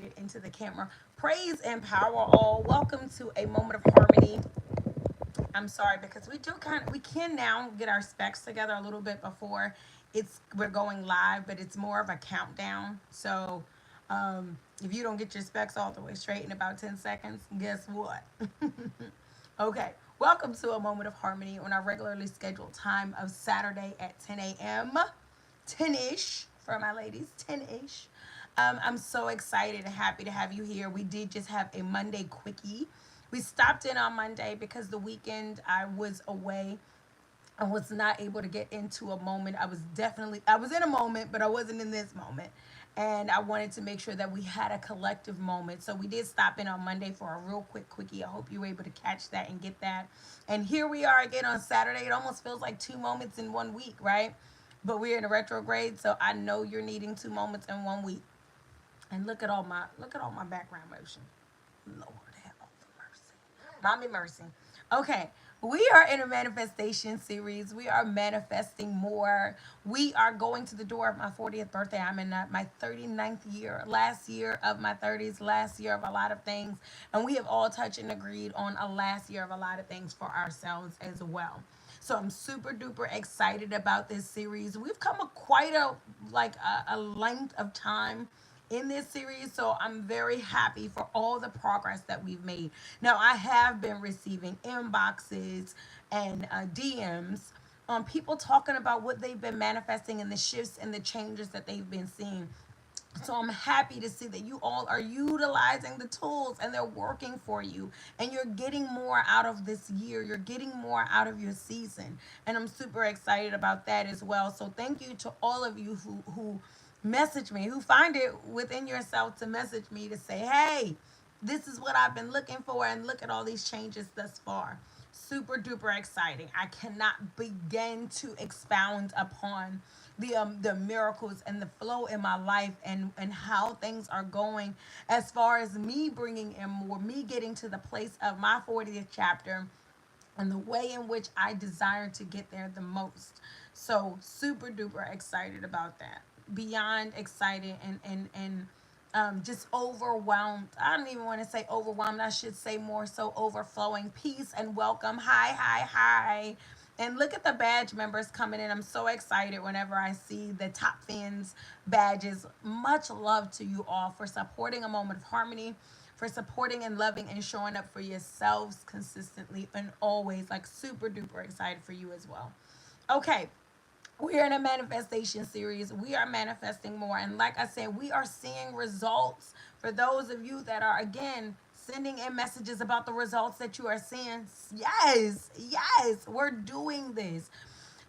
it into the camera. Praise and power all. Welcome to a moment of harmony. I'm sorry because we can now get our specs together a little bit before we're going live, but it's more of a countdown. So if you don't get your specs all the way straight in about 10 seconds, guess what? Okay, welcome to a moment of harmony on our regularly scheduled time of Saturday at 10 a.m. 10-ish for my ladies, 10-ish. I'm so excited and happy to have you here. We did just have a Monday quickie. We stopped in on Monday because the weekend I was away. I was not able to get into a moment. I was in a moment, but I wasn't in this moment. And I wanted to make sure that we had a collective moment. So we did stop in on Monday for a real quick quickie. I hope you were able to catch that and get that. And here we are again on Saturday. It almost feels like two moments in 1 week, right? But we're in a retrograde, so I know you're needing two moments in 1 week. And look at all my background motion. Lord have mercy. Mommy mercy. Okay. We are in a manifestation series. We are manifesting more. We are going to the door of my 40th birthday. I'm in my 39th year, last year of my 30s, last year of a lot of things. And we have all touched and agreed on a last year of a lot of things for ourselves as well. So I'm super duper excited about this series. We've come quite a length of time in this series, so I'm very happy for all the progress that we've made. Now, I have been receiving inboxes and DMs on people talking about what they've been manifesting and the shifts and the changes that they've been seeing. So I'm happy to see that you all are utilizing the tools and they're working for you, and you're getting more out of this year. You're getting more out of your season. And I'm super excited about that as well. So thank you to all of you who message me, who find it within yourself to message me to say, hey, this is what I've been looking for, and look at all these changes thus far. Super duper exciting. I cannot begin to expound upon the miracles and the flow in my life, and how things are going as far as me bringing in more, me getting to the place of my 40th chapter and the way in which I desire to get there the most. So super duper excited about that. Beyond excited and just overwhelmed. I don't even want to say overwhelmed. I should say more so overflowing. Peace and welcome. Hi, hi, hi. And look at the badge members coming in. I'm so excited whenever I see the top fans badges. Much love to you all for supporting a moment of harmony, for supporting and loving and showing up for yourselves consistently and always. Like, super duper excited for you as well. Okay, we're in a manifestation series. We are manifesting more. And like I said, we are seeing results. For those of you that are, again, sending in messages about the results that you are seeing, yes, yes, we're doing this.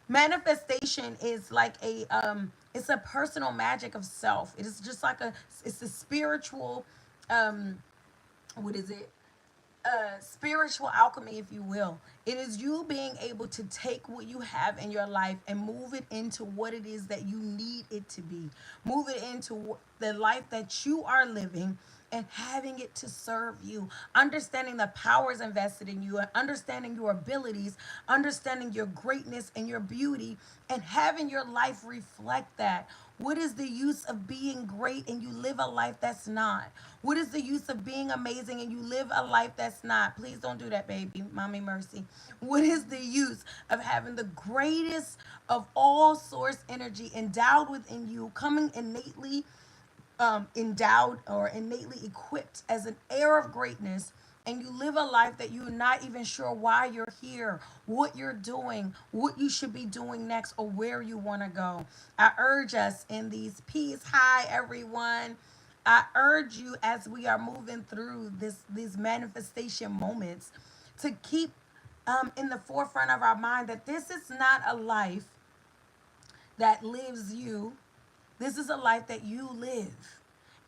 Manifestation is like it's a personal magic of self. It is just like it's a spiritual, um, what is it? Spiritual alchemy, if you will. It is you being able to take what you have in your life and move it into what it is that you need it to be. Move it into the life that you are living and having it to serve you. Understanding the powers invested in you and understanding your abilities, understanding your greatness and your beauty, and having your life reflect that. What is the use of being great and you live a life that's not? What is the use of being amazing and you live a life that's not? Please don't do that, baby. Mommy mercy. What is the use of having the greatest of all source energy endowed within you, coming innately endowed or innately equipped as an heir of greatness, and you live a life that you're not even sure why you're here, what you're doing, what you should be doing next, or where you want to go? I urge us in these peace. Hi, everyone. I urge you as we are moving through these manifestation moments to keep in the forefront of our mind that this is not a life that lives you. This is a life that you live.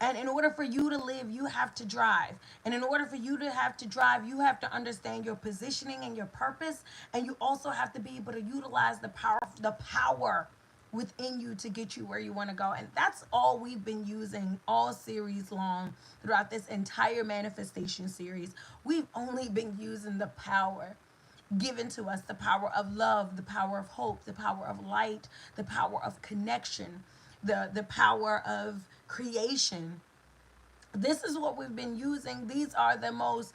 And in order for you to live, you have to drive. And in order for you to have to drive, you have to understand your positioning and your purpose. And you also have to be able to utilize the power within you to get you where you want to go. And that's all we've been using all series long throughout this entire manifestation series. We've only been using the power given to us, the power of love, the power of hope, the power of light, the power of connection, the power of creation, This is what we've been using. These are the most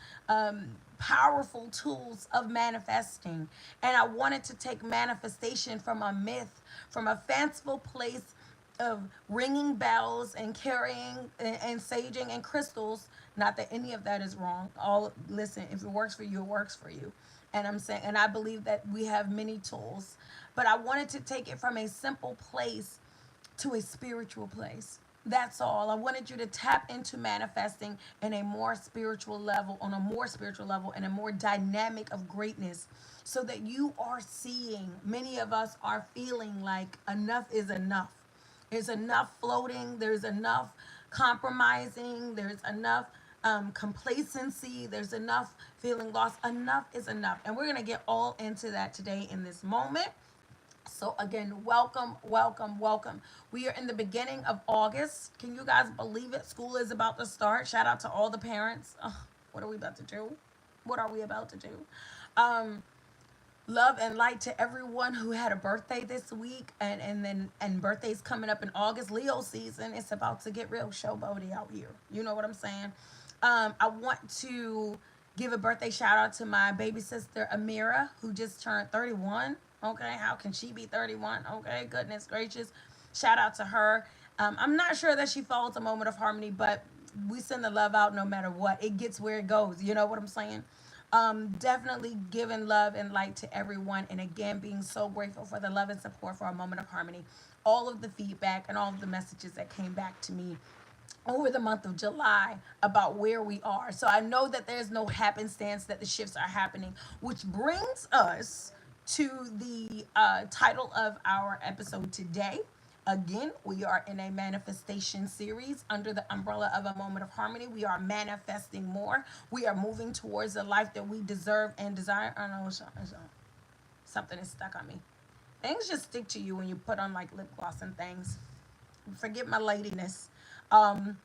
powerful tools of manifesting. And I wanted to take manifestation from a myth, from a fanciful place of ringing bells and carrying and saging and crystals. Not that any of that is wrong. All listen, if it works for you, it works for you. And I'm saying, and I believe that we have many tools, but I wanted to take it from a simple place to a spiritual place. That's all. I wanted you to tap into manifesting in a more spiritual level, on a more spiritual level, and a more dynamic of greatness, so that you are seeing. Many of us are feeling like enough is enough. There's enough floating, there's enough compromising, there's enough complacency, there's enough feeling lost. Enough is enough. And we're going to get all into that today in this moment. So again, welcome, welcome, welcome. We are in the beginning of August. Can you guys believe it? School is about to start. Shout out to all the parents. Ugh, what are we about to do? What are we about to do? Um, Love and light to everyone who had a birthday this week, and birthdays coming up in August. Leo season. It's about to get real showboaty out here. You know what I'm saying? I want to give a birthday shout out to my baby sister Amira, who just turned 31. Okay, how can she be 31? Okay, goodness gracious. Shout out to her. I'm not sure that she follows a moment of harmony, but we send the love out no matter what. It gets where it goes. You know what I'm saying? Definitely giving love and light to everyone. And again, being so grateful for the love and support for our moment of harmony. All of the feedback and all of the messages that came back to me over the month of July about where we are. So I know that there's no happenstance that the shifts are happening, which brings us to the title of our episode today. Again, we are in a manifestation series under the umbrella of a moment of harmony. We are manifesting more. We are moving towards the life that we deserve and desire. I don't know, something is stuck on me. Things just stick to you when you put on like lip gloss and things. Forget my ladiness. Um,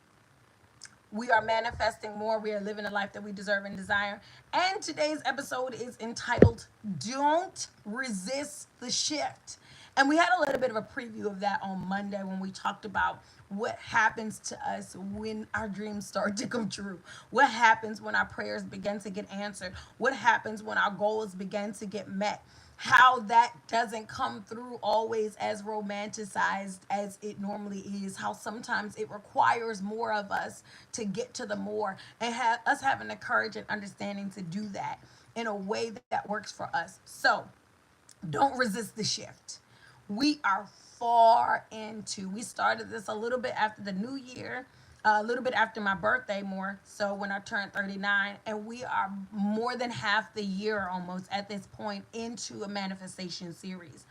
we are manifesting more. We are living the life that we deserve and desire. And today's episode is entitled Don't Resist the Shift. And we had a little bit of a preview of that on Monday when we talked about what happens to us when our dreams start to come true. What happens when our prayers begin to get answered? What happens when our goals begin to get met? How that doesn't come through always as romanticized as it normally is, how sometimes it requires more of us to get to the more, and have us having the courage and understanding to do that in a way that works for us. So don't resist the shift. We are far into, we started this a little bit after the new year, a little bit after my birthday, more so when I turned 39. And we are more than half the year almost at this point into a manifestation series.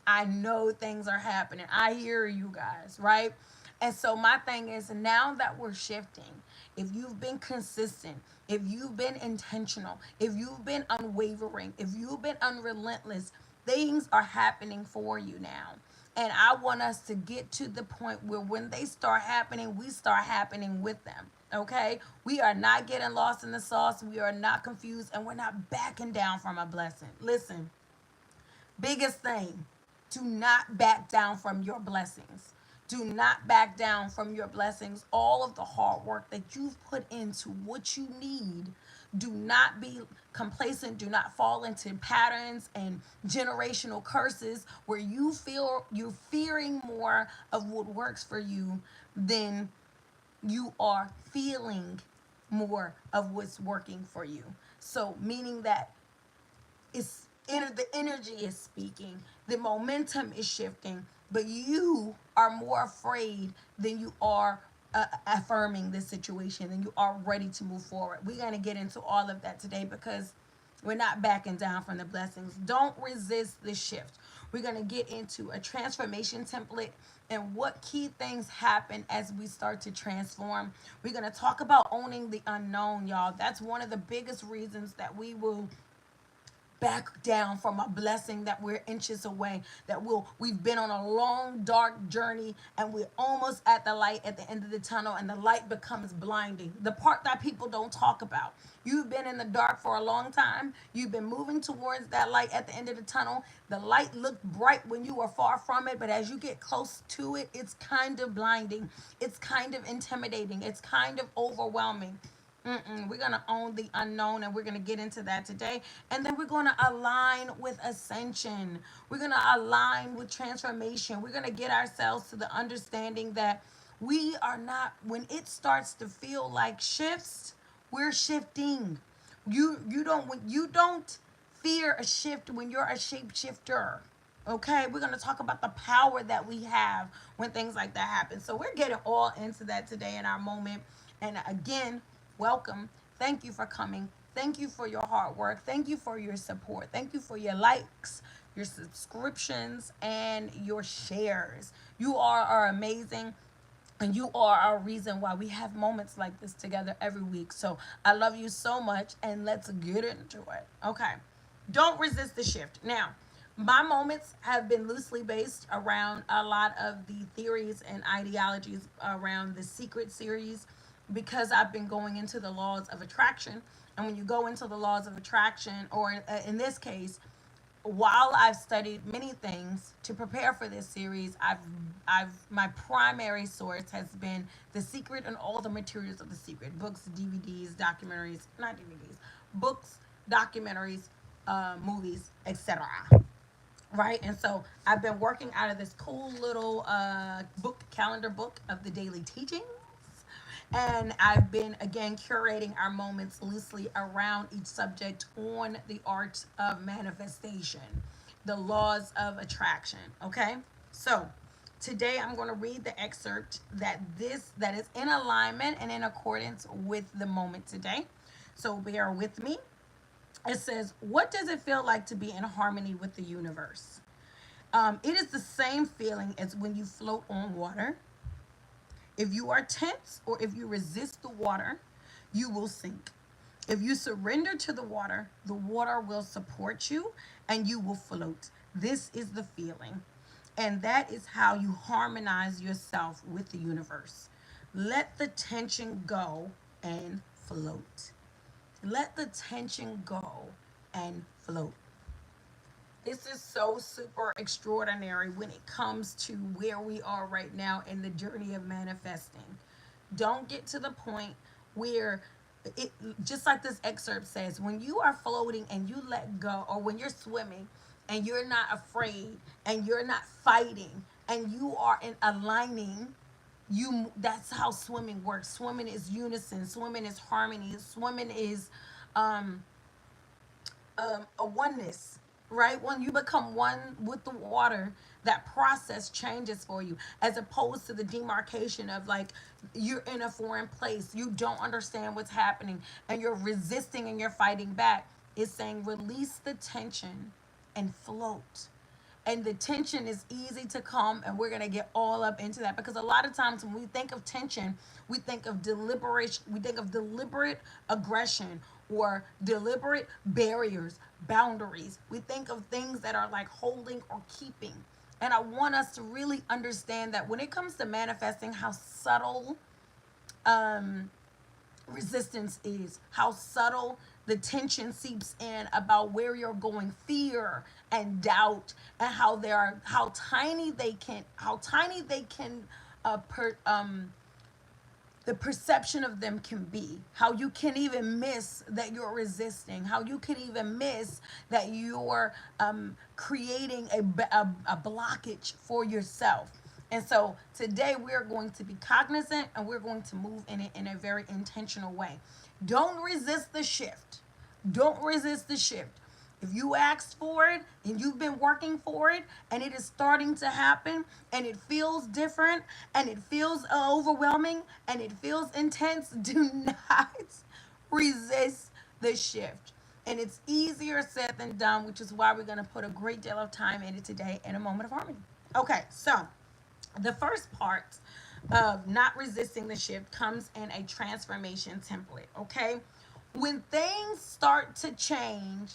I know things are happening. I hear you guys, right? And so my thing is, now that we're shifting, if you've been consistent, if you've been intentional, if you've been unwavering, if you've been unrelentless, things are happening for you now. And I want us to get to the point where when they start happening, we start happening with them. Okay? We are not getting lost in the sauce. We are not confused, and we're not backing down from a blessing. Listen, biggest thing, do not back down from your blessings. Do not back down from your blessings. All of the hard work that you've put into what you need. Do not be complacent. Do not fall into patterns and generational curses where you feel you're fearing more of what works for you than you are feeling more of what's working for you. So, meaning that the energy is speaking, the momentum is shifting, but you are more afraid than you are affirming this situation, than you are ready to move forward. We're going to get into all of that today because we're not backing down from the blessings. Don't resist the shift. We're going to get into a transformation template and what key things happen as we start to transform. We're going to talk about owning the unknown, y'all. That's one of the biggest reasons that we will back down from a blessing that we're inches away, that we've been on a long dark journey and we're almost at the light at the end of the tunnel, and the light becomes blinding. The part that people don't talk about. You've been in the dark for a long time. You've been moving towards that light at the end of the tunnel. The light looked bright when you were far from it, but as you get close to it, it's kind of blinding. It's kind of intimidating. It's kind of overwhelming. We're going to own the unknown, and we're going to get into that today. And then we're going to align with ascension. We're going to align with transformation. We're going to get ourselves to the understanding that we are not, when it starts to feel like shifts, we're shifting. You don't fear a shift when you're a shapeshifter. Okay, we're going to talk about the power that we have when things like that happen. So we're getting all into that today in our moment. And again, welcome. Thank you for coming. Thank you for your hard work. Thank you for your support. Thank you for your likes, your subscriptions, and your shares. You are amazing. And you are our reason why we have moments like this together every week. So I love you so much, and let's get into it. Okay. Don't resist the shift. Now, my moments have been loosely based around a lot of the theories and ideologies around the Secret series, because I've been going into the laws of attraction. And when you go into the laws of attraction, or in this case, while I've studied many things to prepare for this series, I've my primary source has been The Secret and all the materials of The Secret: books, DVDs, documentaries, not DVDs, books, documentaries, movies, etc. Right, and so I've been working out of this cool little calendar book of the daily teachings, and I've been again curating our moments loosely around each subject on the art of manifestation, the laws of attraction. Okay, so today I'm going to read the excerpt that is in alignment and in accordance with the moment today. So bear with me. It says, "What does it feel like to be in harmony with the universe?" It is the same feeling as when you float on water. If you are tense or if you resist the water, you will sink. If you surrender to the water will support you and you will float. This is the feeling. And that is how you harmonize yourself with the universe. Let the tension go and float. Let the tension go and float. This is so super extraordinary when it comes to where we are right now in the journey of manifesting. Don't get to the point where it, just like this excerpt says, when you are floating and you let go, or when you're swimming and you're not afraid and you're not fighting and you are in aligning, that's how swimming works. Swimming is unison, swimming is harmony, swimming is um a oneness, right? When you become one with the water, that process changes for you, as opposed to the demarcation of like you're in a foreign place, you don't understand what's happening, and you're resisting and you're fighting back. It's saying release the tension and float. And the tension is easy to come, and we're going to get all up into that, because a lot of times when we think of tension, we think of deliberation, we think of deliberate aggression or deliberate barriers, boundaries. We think of things that are like holding or keeping. And I want us to really understand that when it comes to manifesting, how subtle um resistance is, how subtle the tension seeps in about where you're going, fear and doubt, and how tiny they can uh, per, um, the perception of them can be, how you can even miss that you're resisting, how you can even miss that you're creating a blockage for yourself. And so today we're going to be cognizant, and we're going to move in it in a very intentional way. Don't resist the shift. Don't resist the shift. If you asked for it and you've been working for it and it is starting to happen and it feels different and it feels overwhelming and it feels intense, do not resist the shift. And it's easier said than done, which is why we're going to put a great deal of time in it today in a moment of harmony. Okay, so the first part of not resisting the shift comes in a transformation template. Okay, when things start to change,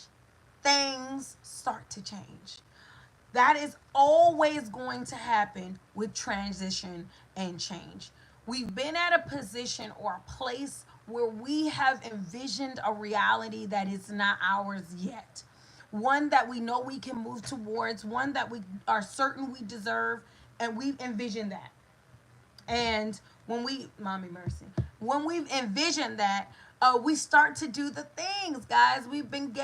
things start to change. That is always going to happen with transition and change. We've been at a position or a place where we have envisioned a reality that is not ours yet. One that we know we can move towards, one that we are certain we deserve, and we've envisioned that. And when we, mommy mercy, when we've envisioned that, we start to do the things, guys. We've been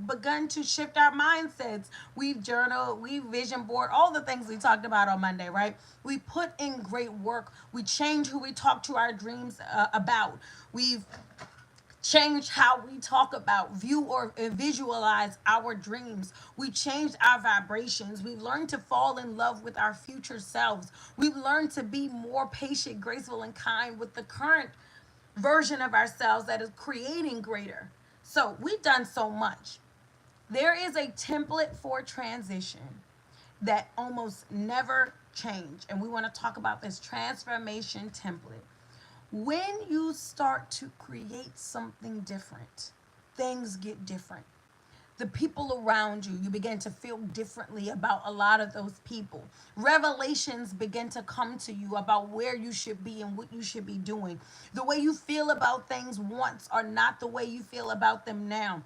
begun to shift our mindsets. We've journaled, we vision board, all the things we talked about on Monday, right? We put in great work. We change who we talk to our dreams about. We've change how we talk about, view, or visualize our dreams. We changed our vibrations. We've learned to fall in love with our future selves. We've learned to be more patient, graceful, and kind with the current version of ourselves that is creating greater. So we've done so much. There is a template for transition that almost never change. And we want to talk about this transformation template. When you start to create something different, things get different. The people around you, you begin to feel differently about a lot of those people. Revelations begin to come to you about where you should be and what you should be doing. The way you feel about things once are not the way you feel about them now.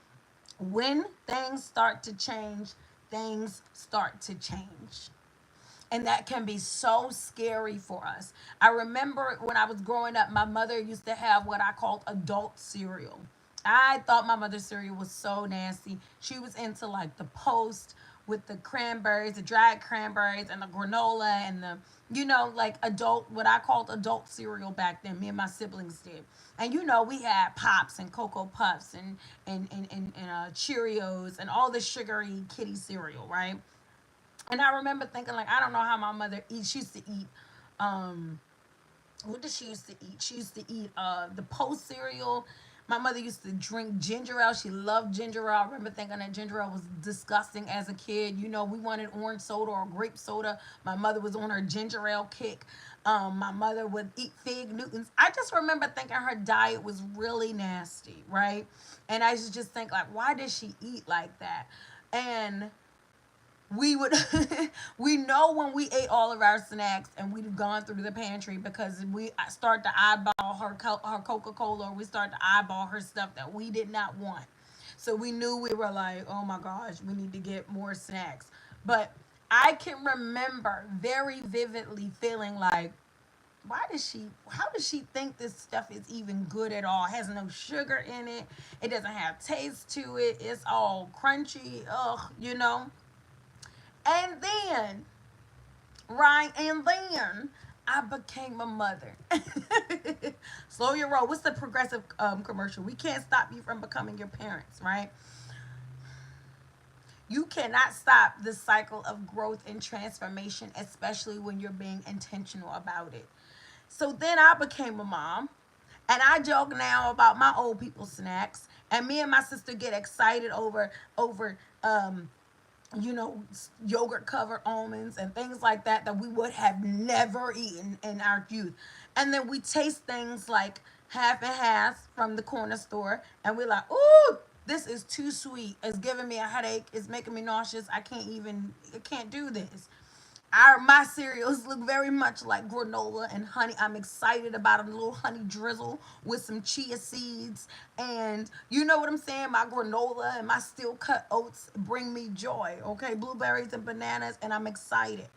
When things start to change, things start to change. And that can be so scary for us. I remember when I was growing up, my mother used to have what I called adult cereal. I thought my mother's cereal was so nasty. She was into like the Post with the cranberries, the dried cranberries, and the granola, and the, like adult, what I called adult cereal back then. Me and my siblings did. And we had Pops and Cocoa Puffs and Cheerios and all the sugary kitty cereal, right? And I remember thinking, like, I don't know how my mother eats. She used to eat, what did she used to eat? She used to eat the Post cereal. My mother used to drink ginger ale. She loved ginger ale. I remember thinking that ginger ale was disgusting as a kid. We wanted orange soda or grape soda. My mother was on her ginger ale kick. My mother would eat Fig Newtons. I just remember thinking her diet was really nasty, right? And I used to just think, like, why did she eat like that? And we would we know when we ate all of our snacks and we've gone through the pantry because we start to eyeball her Coca-Cola, or we start to eyeball her stuff that we did not want. So we knew, we were like, oh my gosh, we need to get more snacks. But I can remember very vividly feeling like, how does she think this stuff is even good at all? It has no sugar in it. It doesn't have taste to it. It's all crunchy. Ugh. And then, right, and then I became a mother. Slow your roll. What's the progressive commercial? We can't stop you from becoming your parents, right? You cannot stop the cycle of growth and transformation, especially when you're being intentional about it. So then I became a mom, and I joke now about my old people snacks, and me and my sister get excited over you know, yogurt covered almonds and things like that we would have never eaten in our youth. And then we taste things like half and half from the corner store, and we're like, ooh, this is too sweet. It's giving me a headache. It's making me nauseous. I can't do this. My cereals look very much like granola and honey. I'm excited about a little honey drizzle with some chia seeds, and you know what I'm saying. My granola and my steel cut oats bring me joy. Okay, blueberries and bananas, and I'm excited.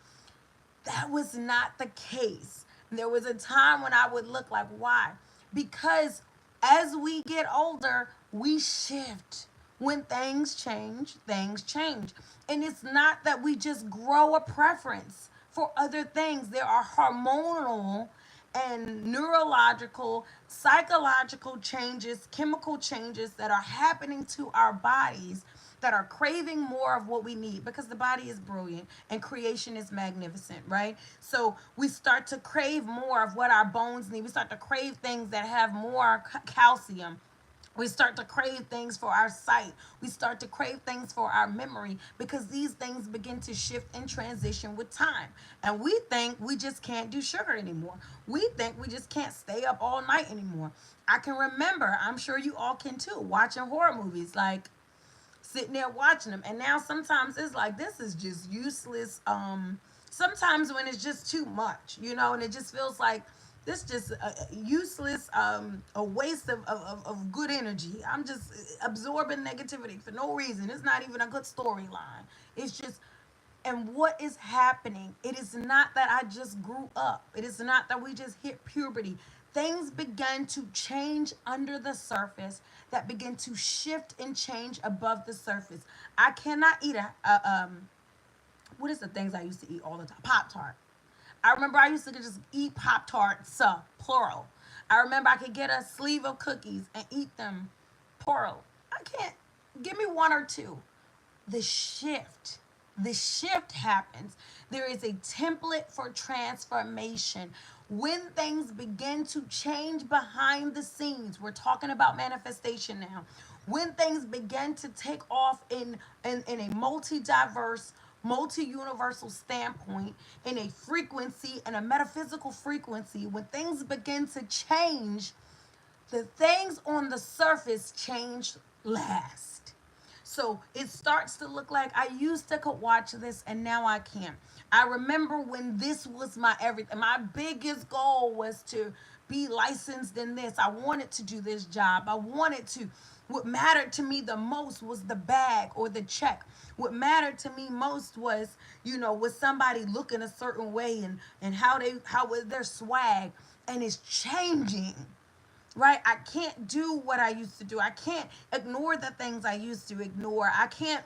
That was not the case. There was a time when I would look like, why? Because as we get older, we shift. When things change, things change. And it's not that we just grow a preference for other things. There are hormonal and neurological, psychological changes, chemical changes that are happening to our bodies that are craving more of what we need, because the body is brilliant and creation is magnificent, right? So we start to crave more of what our bones need. We start to crave things that have more calcium. We start to crave things for our sight. We start to crave things for our memory, because these things begin to shift and transition with time. And we think we just can't do sugar anymore. We think we just can't stay up all night anymore. I can remember, I'm sure you all can too, watching horror movies like sitting there watching them. And now sometimes it's like, this is just useless. Sometimes when it's just too much, and it just feels like this just useless, a waste of good energy. I'm just absorbing negativity for no reason. It's not even a good storyline. It's just, and what is happening? It is not that I just grew up. It is not that we just hit puberty. Things began to change under the surface, that begin to shift and change above the surface. I cannot eat what is the things I used to eat all the time? Pop Tart. I remember I used to just eat Pop Tarts, plural. I remember I could get a sleeve of cookies and eat them, plural. I can't. Give me one or two. The shift. The shift happens. There is a template for transformation. When things begin to change behind the scenes, we're talking about manifestation now. When things begin to take off in a multi-diverse, multi-universal standpoint, in a frequency and a metaphysical frequency, when things begin to change, the things on the surface change last. So it starts to look like I used to could watch this and now I can't. I remember when this was my everything. My biggest goal was to be licensed in this. I wanted to do this job. I wanted to. What mattered to me the most was the bag or the check. What mattered to me most was, was somebody looking a certain way, and how was their swag, and it's changing, right? I can't do what I used to do. I can't ignore the things I used to ignore. I can't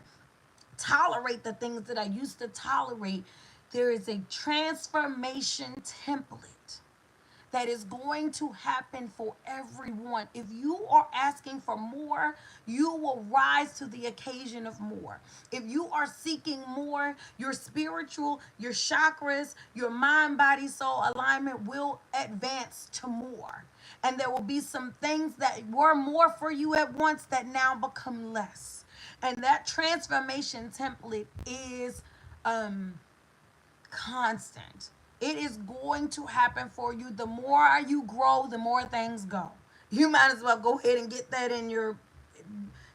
tolerate the things that I used to tolerate. There is a transformation template that is going to happen for everyone. If you are asking for more, you will rise to the occasion of more. If you are seeking more, your spiritual, your chakras, your mind, body, soul alignment will advance to more. And there will be some things that were more for you at once that now become less. And that transformation template is constant. It is going to happen for you. The more you grow, the more things go. You might as well go ahead and get that in your,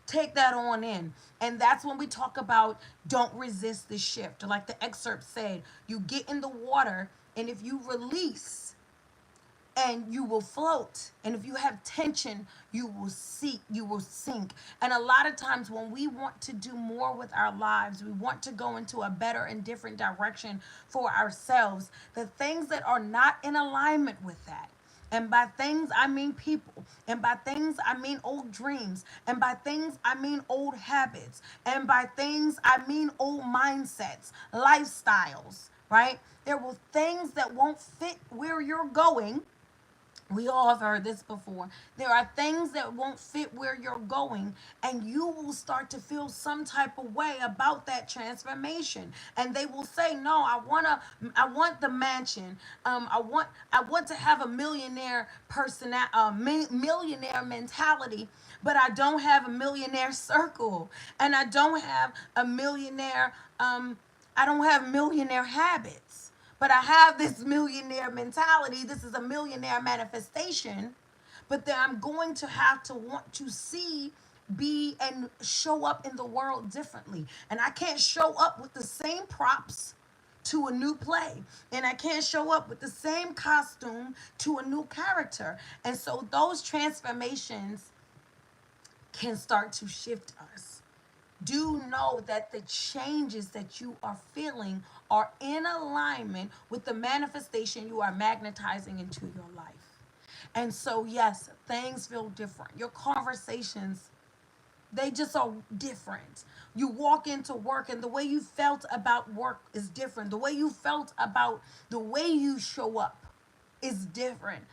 take that on in. And that's when we talk about don't resist the shift. Like the excerpt said, you get in the water, and if you release, and you will float, and if you have tension, you will sink. And a lot of times when we want to do more with our lives, we want to go into a better and different direction for ourselves, the things that are not in alignment with that, and by things I mean people, and by things I mean old dreams, and by things I mean old habits, and by things I mean old mindsets, lifestyles, right? There will things that won't fit where you're going. We all have heard this before. There are things that won't fit where you're going, and you will start to feel some type of way about that transformation. And they will say, "No, I want the mansion. I want to have a millionaire millionaire mentality, but I don't have a millionaire circle, and I don't have a millionaire. I don't have millionaire habits." But I have this millionaire mentality. This is a millionaire manifestation. But then I'm going to have to want to see, be, and show up in the world differently. And I can't show up with the same props to a new play. And I can't show up with the same costume to a new character. And so those transformations can start to shift us. Do know that the changes that you are feeling are in alignment with the manifestation you are magnetizing into your life. And so, yes, things feel different. Your conversations, they just are different. You walk into work, and the way you felt about work is different. The way you felt about the way you show up is different.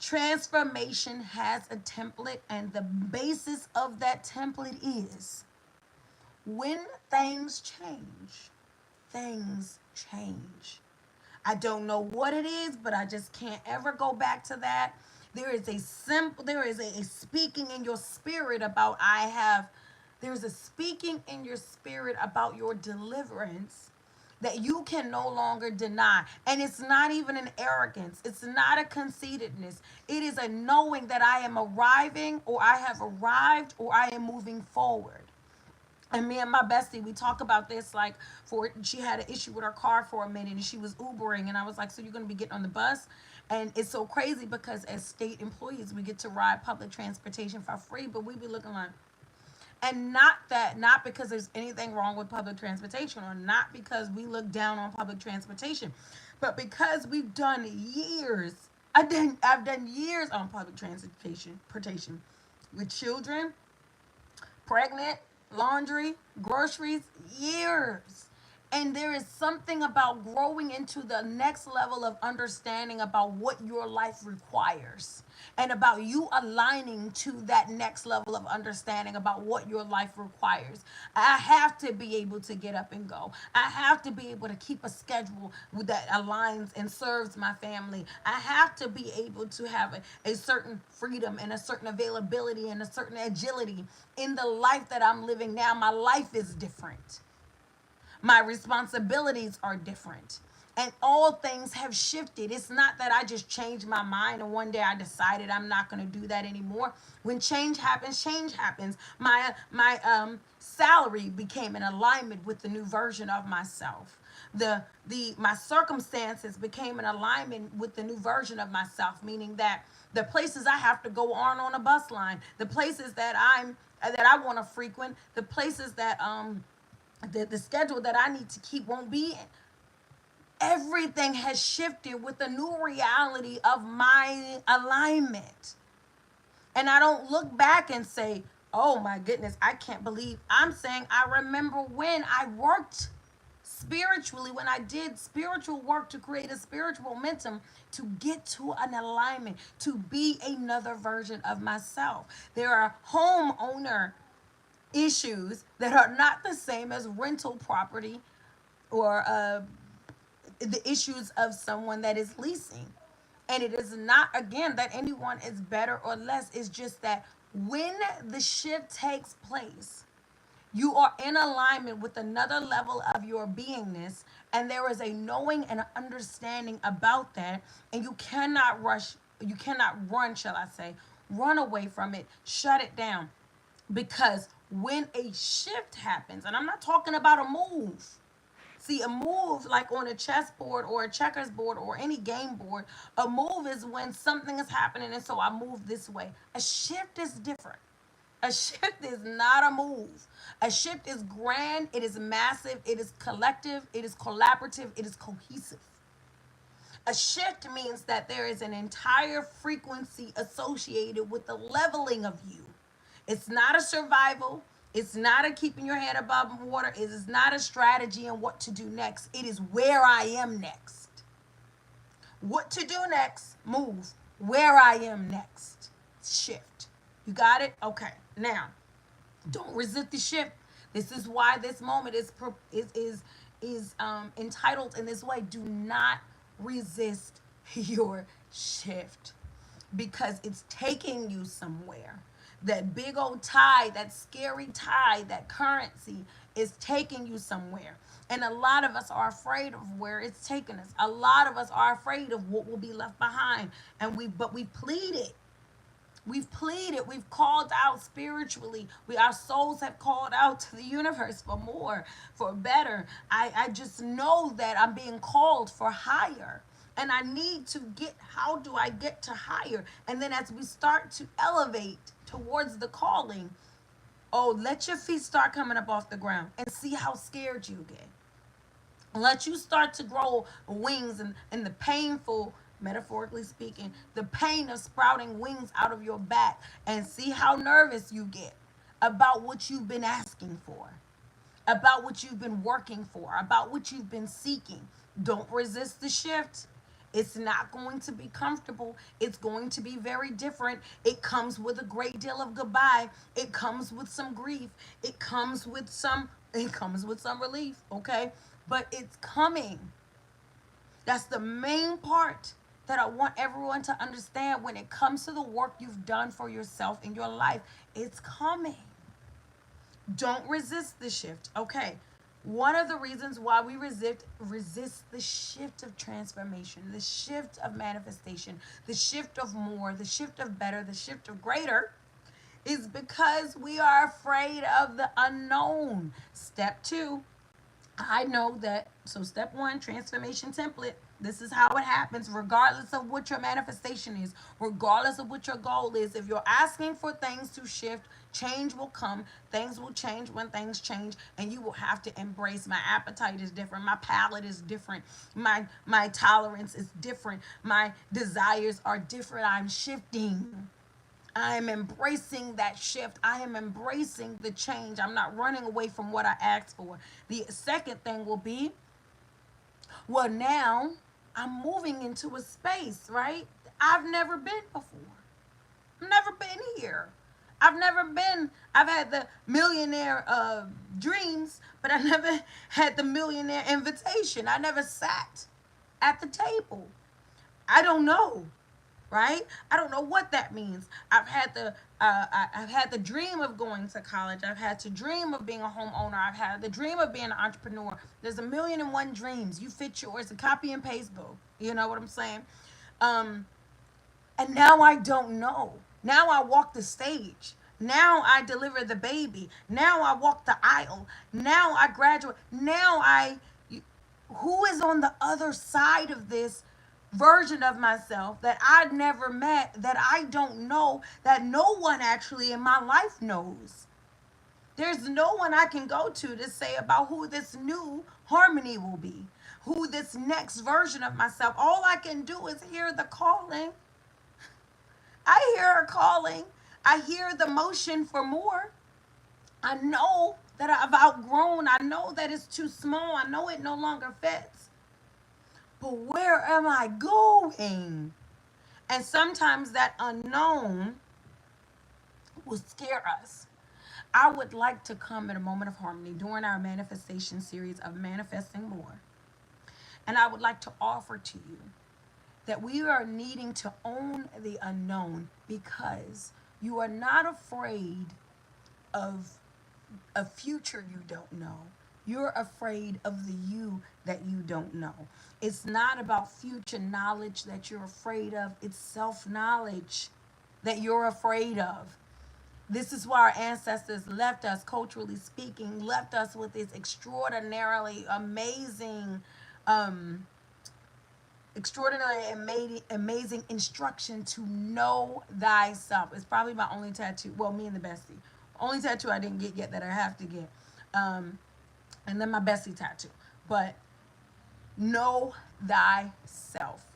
Transformation has a template, and the basis of that template is when things change, things change. I don't know what it is, but I just can't ever go back to that. There is a speaking in your spirit about there's a speaking in your spirit about your deliverance that you can no longer deny. And it's not even an arrogance. It's not a conceitedness. It is a knowing that I am arriving, or I have arrived, or I am moving forward. And me and my bestie, we talk about this. Like, for she had an issue with her car for a minute, and she was Ubering, and I was like, so you're gonna be getting on the bus? And it's so crazy because as state employees, we get to ride public transportation for free, but we be looking like, and not because there's anything wrong with public transportation, or not because we look down on public transportation, but because we've done years. I've done years on public transportation with children, pregnant, laundry, groceries, years. And there is something about growing into the next level of understanding about what your life requires, and about you aligning to that next level of understanding about what your life requires. I have to be able to get up and go. I have to be able to keep a schedule that aligns and serves my family. I have to be able to have a certain freedom and a certain availability and a certain agility in the life that I'm living now. My life is different. My responsibilities are different. And all things have shifted. It's not that I just changed my mind and one day I decided I'm not going to do that anymore. When change happens, change happens. My salary became in alignment with the new version of myself. The my circumstances became in alignment with the new version of myself, meaning that the places I have to go aren't on a bus line. The places that I want to frequent, the places that the schedule that I need to keep won't be in. Everything has shifted with the new reality of my alignment. And I don't look back and say, oh my goodness, I can't believe. I'm saying I remember when I worked spiritually, when I did spiritual work to create a spiritual momentum to get to an alignment, to be another version of myself. There are homeowner issues that are not the same as rental property, or the issues of someone that is leasing. And it is not, again, that anyone is better or less. It's just that when the shift takes place, you are in alignment with another level of your beingness, and there is a knowing and an understanding about that. And you cannot rush, you cannot run, shall I say, run away from it, shut it down. Because when a shift happens, and I'm not talking about a move. See, a move, like on a chessboard or a checkers board or any game board, a move is when something is happening and so I move this way. A shift is different. A shift is not a move. A shift is grand, it is massive, it is collective, it is collaborative, it is cohesive. A shift means that there is an entire frequency associated with the leveling of you. It's not a survival. It's not a keeping your head above water. It is not a strategy and what to do next. It is where I am next. What to do next, move. Where I am next, shift. You got it? Okay. Now, don't resist the shift. This is why this moment is entitled in this way. Do not resist your shift, because it's taking you somewhere. That big old tide, that scary tide, that currency is taking you somewhere. And a lot of us are afraid of where it's taking us. A lot of us are afraid of what will be left behind. But we pleaded. We've pleaded, we've called out spiritually. Our souls have called out to the universe for more, for better. I just know that I'm being called for higher. And I need to get, how do I get to higher? And then as we start to elevate towards the calling, oh, let your feet start coming up off the ground and see how scared you get. Let you start to grow wings, and the painful, metaphorically speaking, the pain of sprouting wings out of your back, and see how nervous you get about what you've been asking for, about what you've been working for, about what you've been seeking. Don't resist the shift. It's not going to be comfortable. It's going to be very different. It comes with a great deal of goodbye. It comes with some grief. It comes with some relief, okay? But it's coming. That's the main part that I want everyone to understand when it comes to the work you've done for yourself in your life. It's coming. Don't resist the shift. Okay. One of the reasons why we resist the shift of transformation, the shift of manifestation, the shift of more, the shift of better, the shift of greater, is because we are afraid of the unknown. Step two, I know that. So, step one, transformation template. This is how it happens, regardless of what your manifestation is, regardless of what your goal is. If you're asking for things to shift, change will come. Things will change when things change, and you will have to embrace. My appetite is different. My palate is different. My tolerance is different. My desires are different. I'm shifting. I'm embracing that shift. I am embracing the change. I'm not running away from what I asked for. The second thing will be, well, now I'm moving into a space, right? I've never been before. I've never been here. I've had the millionaire dreams, but I never had the millionaire invitation. I never sat at the table. I don't know, right? I don't know what that means. I've had the dream of going to college. I've had to dream of being a homeowner. I've had the dream of being an entrepreneur. There's a million and one dreams. You fit yours. A copy and paste, boo. You know what I'm saying? Um, and now I don't know. Now I walk the stage. Now I deliver the baby. Now I walk the aisle. Now I graduate. Now I. Who is on the other side of this version of myself that I'd never met, that I don't know, that no one actually in my life knows? There's no one I can go to say about who this new harmony will be, who this next version of myself. All I can do is hear the calling. I hear her calling. I hear the motion for more. I know that I've outgrown. I know that it's too small. I know it no longer fits. But where am I going? And sometimes that unknown will scare us. I would like to come at a moment of harmony during our manifestation series of Manifesting More. And I would like to offer to you that we are needing to own the unknown, because you are not afraid of a future you don't know. You're afraid of the you that you don't know. It's not about future knowledge that you're afraid of, it's self knowledge that you're afraid of. This is why our ancestors left us, culturally speaking, left us with this extraordinarily amazing um, amazing instruction to know thyself. It's probably my only tattoo. Well, me and the bestie. Only tattoo I didn't get yet that I have to get. Um, and then my bestie tattoo. But know thyself.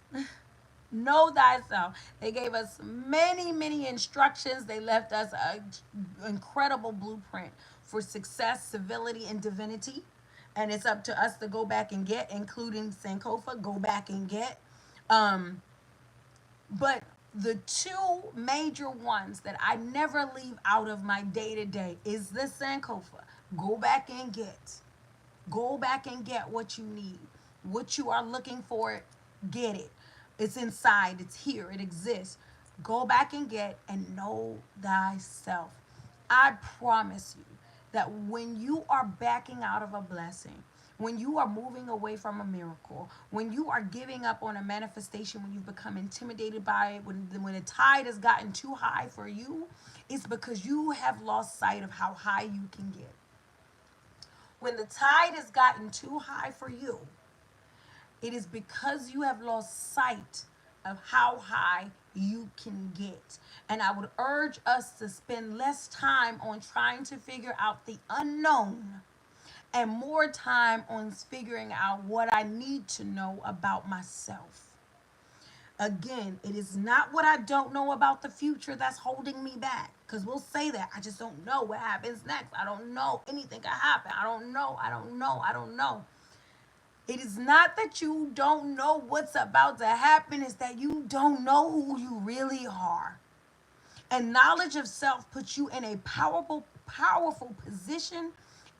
Know thyself. They gave us many, many instructions. They left us an incredible blueprint for success, civility, and divinity. And it's up to us to go back and get, including Sankofa, go back and get. Um, but the two major ones that I never leave out of my day to day is the Sankofa. Go back and get. Go back and get what you need. What you are looking for, get it. It's inside, it's here, it exists. Go back and get, and know thyself. I promise you that when you are backing out of a blessing, when you are moving away from a miracle, when you are giving up on a manifestation, when you've become intimidated by it, when the tide has gotten too high for you, it's because you have lost sight of how high you can get. When the tide has gotten too high for you, it is because you have lost sight of how high you can get. And I would urge us to spend less time on trying to figure out the unknown and more time on figuring out what I need to know about myself. Again, it is not what I don't know about the future that's holding me back. Because we'll say that. I just don't know what happens next. I don't know anything can happen. I don't know. I don't know. I don't know. It is not that you don't know what's about to happen, it's that you don't know who you really are. And knowledge of self puts you in a powerful, powerful position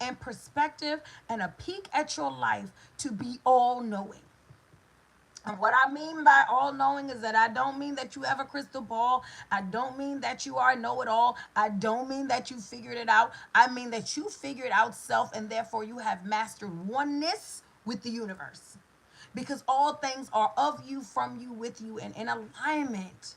and perspective and a peek at your life to be all knowing. And what I mean by all knowing is that I don't mean that you have a crystal ball. I don't mean that you are know it all. I don't mean that you figured it out. I mean that you figured out self, and therefore you have mastered oneness with the universe. Because all things are of you, from you, with you, and in alignment.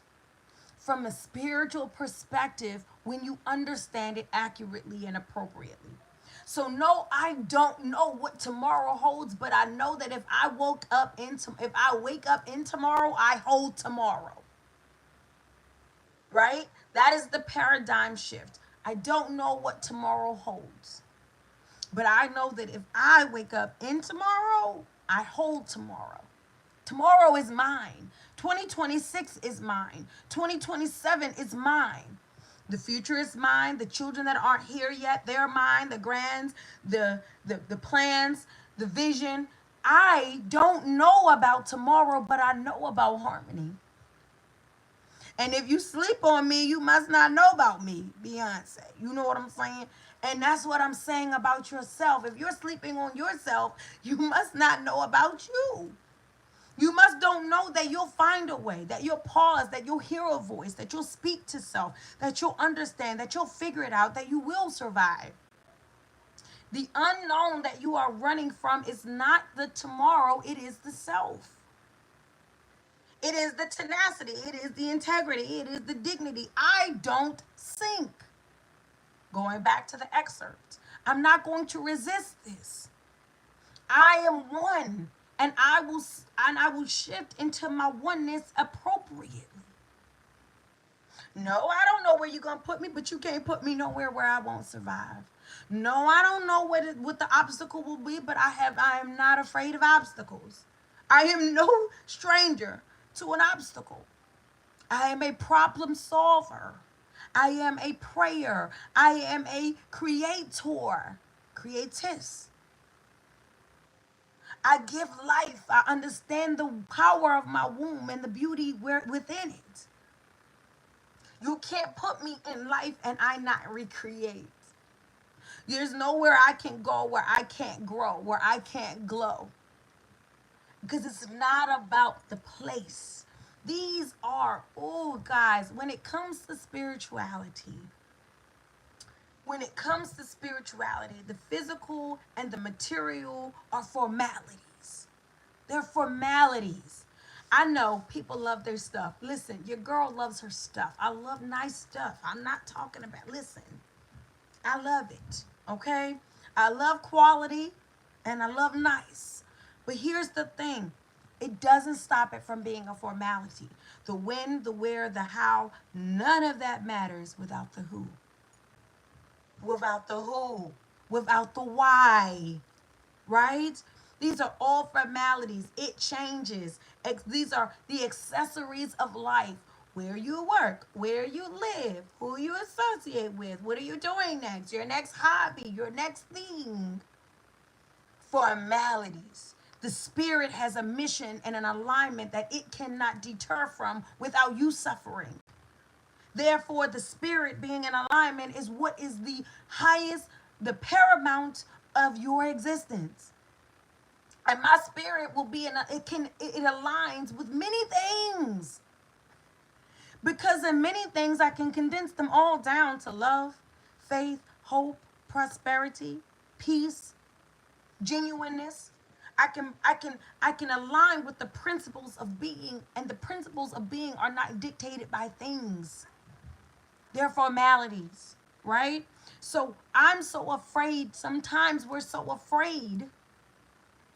from a spiritual perspective when you understand it accurately and appropriately. So no, I don't know what tomorrow holds, but I know that if I wake up in tomorrow, I hold tomorrow. Right? That is the paradigm shift. I don't know what tomorrow holds, but I know that if I wake up in tomorrow, I hold tomorrow. Tomorrow is mine. 2026 is mine. 2027 is mine. The future is mine. The children that aren't here yet, they're mine. The grands, the plans, the vision. I don't know about tomorrow, but I know about harmony. And if you sleep on me, you must not know about me, Beyonce. You know what I'm saying? And that's what I'm saying about yourself. If you're sleeping on yourself, you must not know about you. You must don't know that you'll find a way, that you'll pause, that you'll hear a voice, that you'll speak to self, that you'll understand, that you'll figure it out, that you will survive. The unknown that you are running from is not the tomorrow, it is the self. It is the tenacity, it is the integrity, it is the dignity. I don't sink. Going back to the excerpt, I'm not going to resist this. I am one, and I will shift into my oneness appropriately. No, I don't know where you're gonna put me, but you can't put me nowhere where I won't survive. No, I don't know what the obstacle will be, but I am not afraid of obstacles. I am no stranger to an obstacle. I am a problem solver. I am a prayer. I am a creator. Creatis. I give life. I understand the power of my womb and the beauty within it. You can't put me in life and I not recreate. There's nowhere I can go where I can't grow, where I can't glow. Because it's not about the place. These are, oh, guys, when it comes to spirituality, the physical and the material are formalities. They're formalities. I know people love their stuff. Listen, your girl loves her stuff. I love nice stuff. I'm not talking about, listen, I love it. Okay? I love quality and I love nice. But here's the thing, it doesn't stop it from being a formality. The when, the where, the how, none of that matters without the who. Without the who. Without the why. Right? These are all formalities. It changes. These are the accessories of life. Where you work, where you live, who you associate with, what are you doing next, your next hobby, your next thing. Formalities. The spirit has a mission and an alignment that it cannot deter from without you suffering. Therefore, the spirit being in alignment is what is the highest, the paramount of your existence. And my spirit will be it aligns with many things. Because in many things I can condense them all down to love, faith, hope, prosperity, peace, genuineness. I can align with the principles of being, and the principles of being are not dictated by things. They're formalities, right? So I'm so afraid. Sometimes we're so afraid,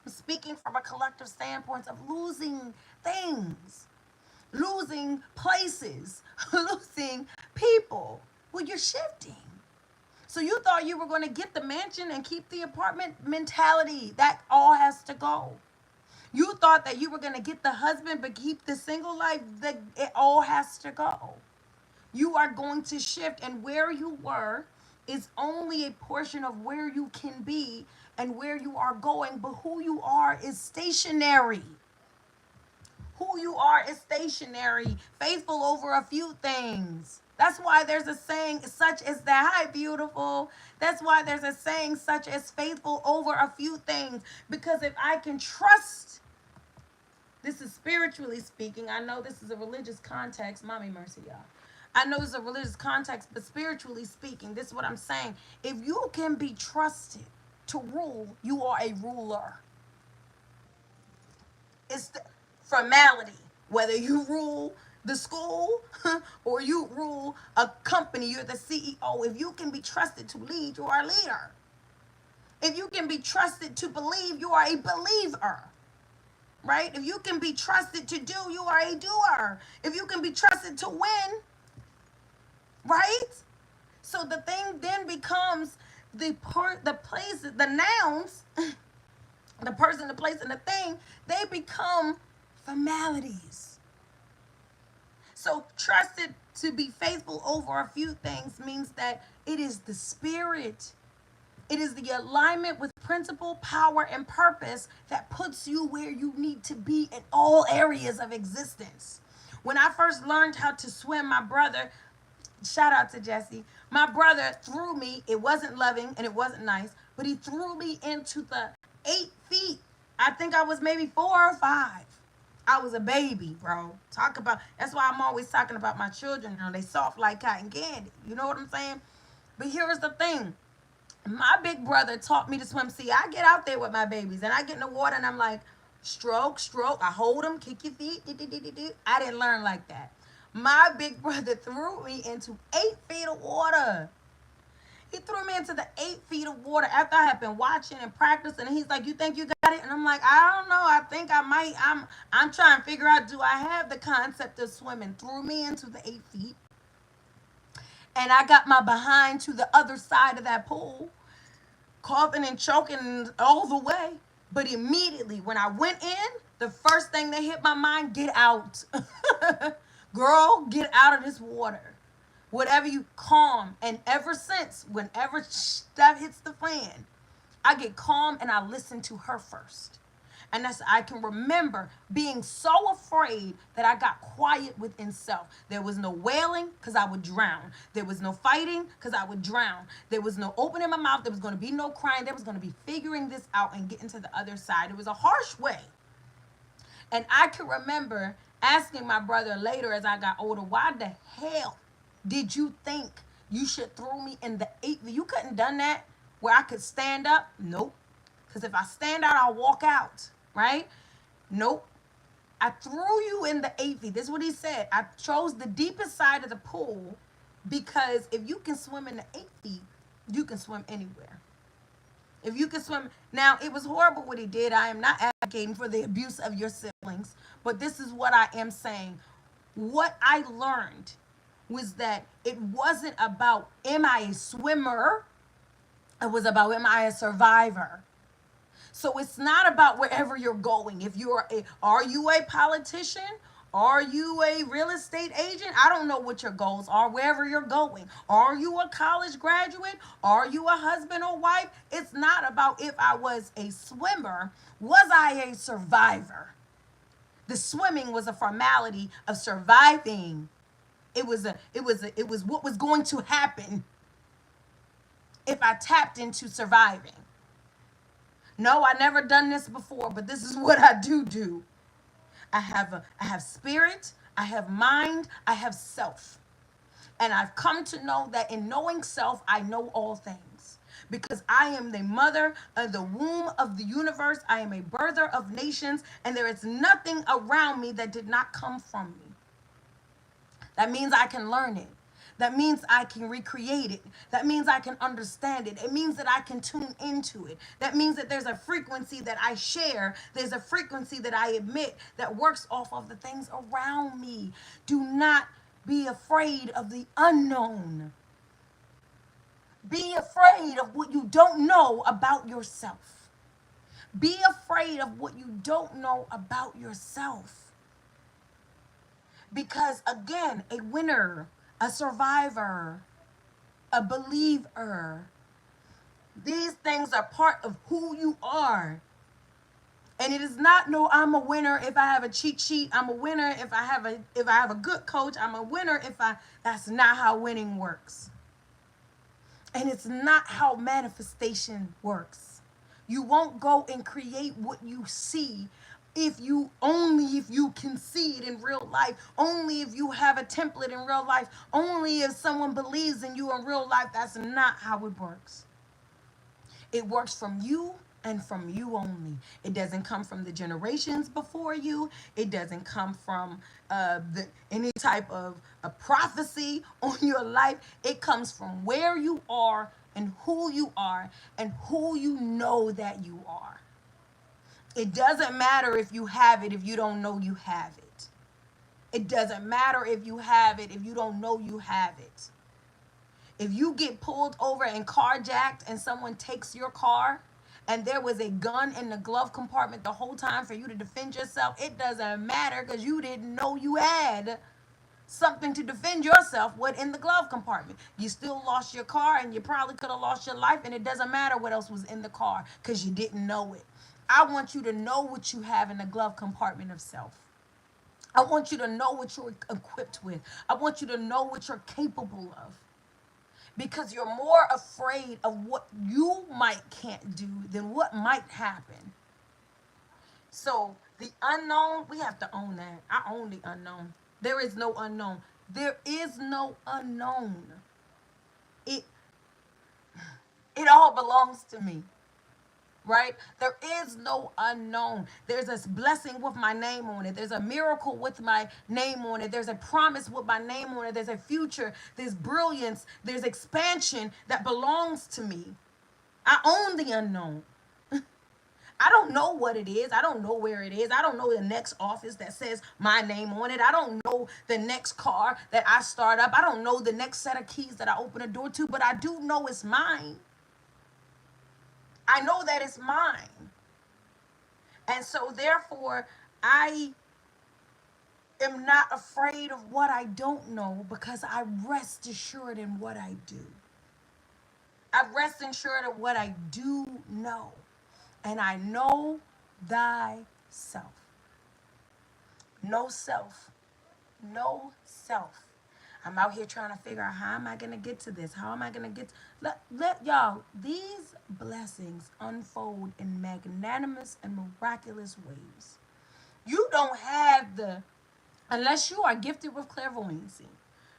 speaking from a collective standpoint, of losing things, losing places, losing people. Well, you're shifting. So you thought you were going to get the mansion and keep the apartment mentality. That all has to go. You thought that you were going to get the husband but keep the single life. That it all has to go. You are going to shift, and where you were is only a portion of where you can be and where you are going, but who you are is stationary. Who you are is stationary, faithful over a few things. That's why there's a saying such as that. Hi, beautiful. That's why there's a saying such as faithful over a few things. Because if I can trust, this is spiritually speaking. I know this is a religious context. Mommy mercy, y'all. I know it's a religious context, but spiritually speaking, this is what I'm saying. If you can be trusted to rule, you are a ruler. It's the formality. Whether you rule the school or you rule a company, you're the CEO. If you can be trusted to lead, you are a leader. If you can be trusted to believe, you are a believer. Right? If you can be trusted to do, you are a doer. If you can be trusted to win, right? So the thing then becomes the place, the nouns, the person, the place, and the thing, they become formalities. So trusted to be faithful over a few things means that it is the spirit. It is the alignment with principle, power, and purpose that puts you where you need to be in all areas of existence. When I first learned how to swim, my brother, shout out to Jesse, my brother threw me. It wasn't loving and it wasn't nice, but he threw me into the 8 feet. I think I was maybe 4 or 5. I was a baby, bro. Talk about, that's why I'm always talking about my children. You know, they soft like cotton candy. You know what I'm saying? But here's the thing. My big brother taught me to swim. See, I get out there with my babies and I get in the water and I'm like, stroke, stroke. I hold them, kick your feet. I didn't learn like that. My big brother threw me into 8 feet of water. He threw me into the 8 feet of water after I had been watching and practicing. And he's like, "You think you got it?" And I'm like, "I don't know. I think I might. I'm trying to figure out, do I have the concept of swimming?" Threw me into the 8 feet, and I got my behind to the other side of that pool, coughing and choking all the way. But immediately when I went in, the first thing that hit my mind, get out. Girl, get out of this water. Whatever you calm. And ever since, whenever stuff hits the fan, I get calm and I listen to her first. And that's, I can remember being so afraid that I got quiet within self. There was no wailing because I would drown. There was no fighting because I would drown. There was no opening my mouth. There was going to be no crying. There was going to be figuring this out and getting to the other side. It was a harsh way. And I can remember asking my brother later as I got older, "Why the hell did you think you should throw me in the 8th? You couldn't done that where I could stand up?" Nope. Because if I stand out, I'll walk out. Right? Nope. I threw you in the 8 feet. This is what he said. I chose the deepest side of the pool because if you can swim in the 8 feet, you can swim anywhere. If you can swim. Now, it was horrible what he did. I am not advocating for the abuse of your siblings, but this is what I am saying. What I learned was that it wasn't about, am I a swimmer? It was about, am I a survivor? So it's not about wherever you're going. If you're are you a politician? Are you a real estate agent? I don't know what your goals are, wherever you're going. Are you a college graduate? Are you a husband or wife? It's not about if I was a swimmer. Was I a survivor? The swimming was a formality of surviving. It was what was going to happen if I tapped into surviving. No, I never done this before, but this is what I do. I have spirit, I have mind, I have self. And I've come to know that in knowing self, I know all things. Because I am the mother of the womb of the universe. I am a birther of nations, and there is nothing around me that did not come from me. That means I can learn it. That means I can recreate it. That means I can understand it. It means that I can tune into it. That means that there's a frequency that I share. There's a frequency that I emit that works off of the things around me. Do not be afraid of the unknown. Be afraid of what you don't know about yourself. Be afraid of what you don't know about yourself. Because again, a winner, a survivor, a believer, these things are part of who you are. And it is not, no, I'm a winner if I have a cheat sheet. I'm a winner if I have a good coach. I'm a winner if I that's not how winning works. And it's not how manifestation works. You won't go and create what you see if you can see it in real life, only if you have a template in real life, only if someone believes in you in real life. That's not how it works. It works from you and from you only. It doesn't come from the generations before you. It doesn't come from any type of a prophecy on your life. It comes from where you are and who you know that you are. It doesn't matter if you have it if you don't know you have it. It doesn't matter if you have it if you don't know you have it. If you get pulled over and carjacked and someone takes your car and there was a gun in the glove compartment the whole time for you to defend yourself, it doesn't matter because you didn't know you had something to defend yourself with in the glove compartment. You still lost your car and you probably could have lost your life, and it doesn't matter what else was in the car because you didn't know it. I want you to know what you have in the glove compartment of self. I want you to know what you're equipped with. I want you to know what you're capable of, because you're more afraid of what you might can't do than what might happen. So the unknown, we have to own that. I own the unknown. There is no unknown. There is no unknown. It it all belongs to me. Right? There is no unknown. There's a blessing with my name on it. There's a miracle with my name on it. There's a promise with my name on it. There's a future. There's brilliance. There's expansion that belongs to me. I own the unknown. I don't know what it is. I don't know where it is. I don't know the next office that says my name on it. I don't know the next car that I start up. I don't know the next set of keys that I open a door to, but I do know it's mine. I know that it's mine. And so, therefore, I am not afraid of what I don't know because I rest assured in what I do. I rest assured of what I do know. And I know thyself. No self. No self. I'm out here trying to figure out how am I going to get to this? How am I going to get to... Let y'all, these blessings unfold in magnanimous and miraculous ways. You don't have the, unless you are gifted with clairvoyancy,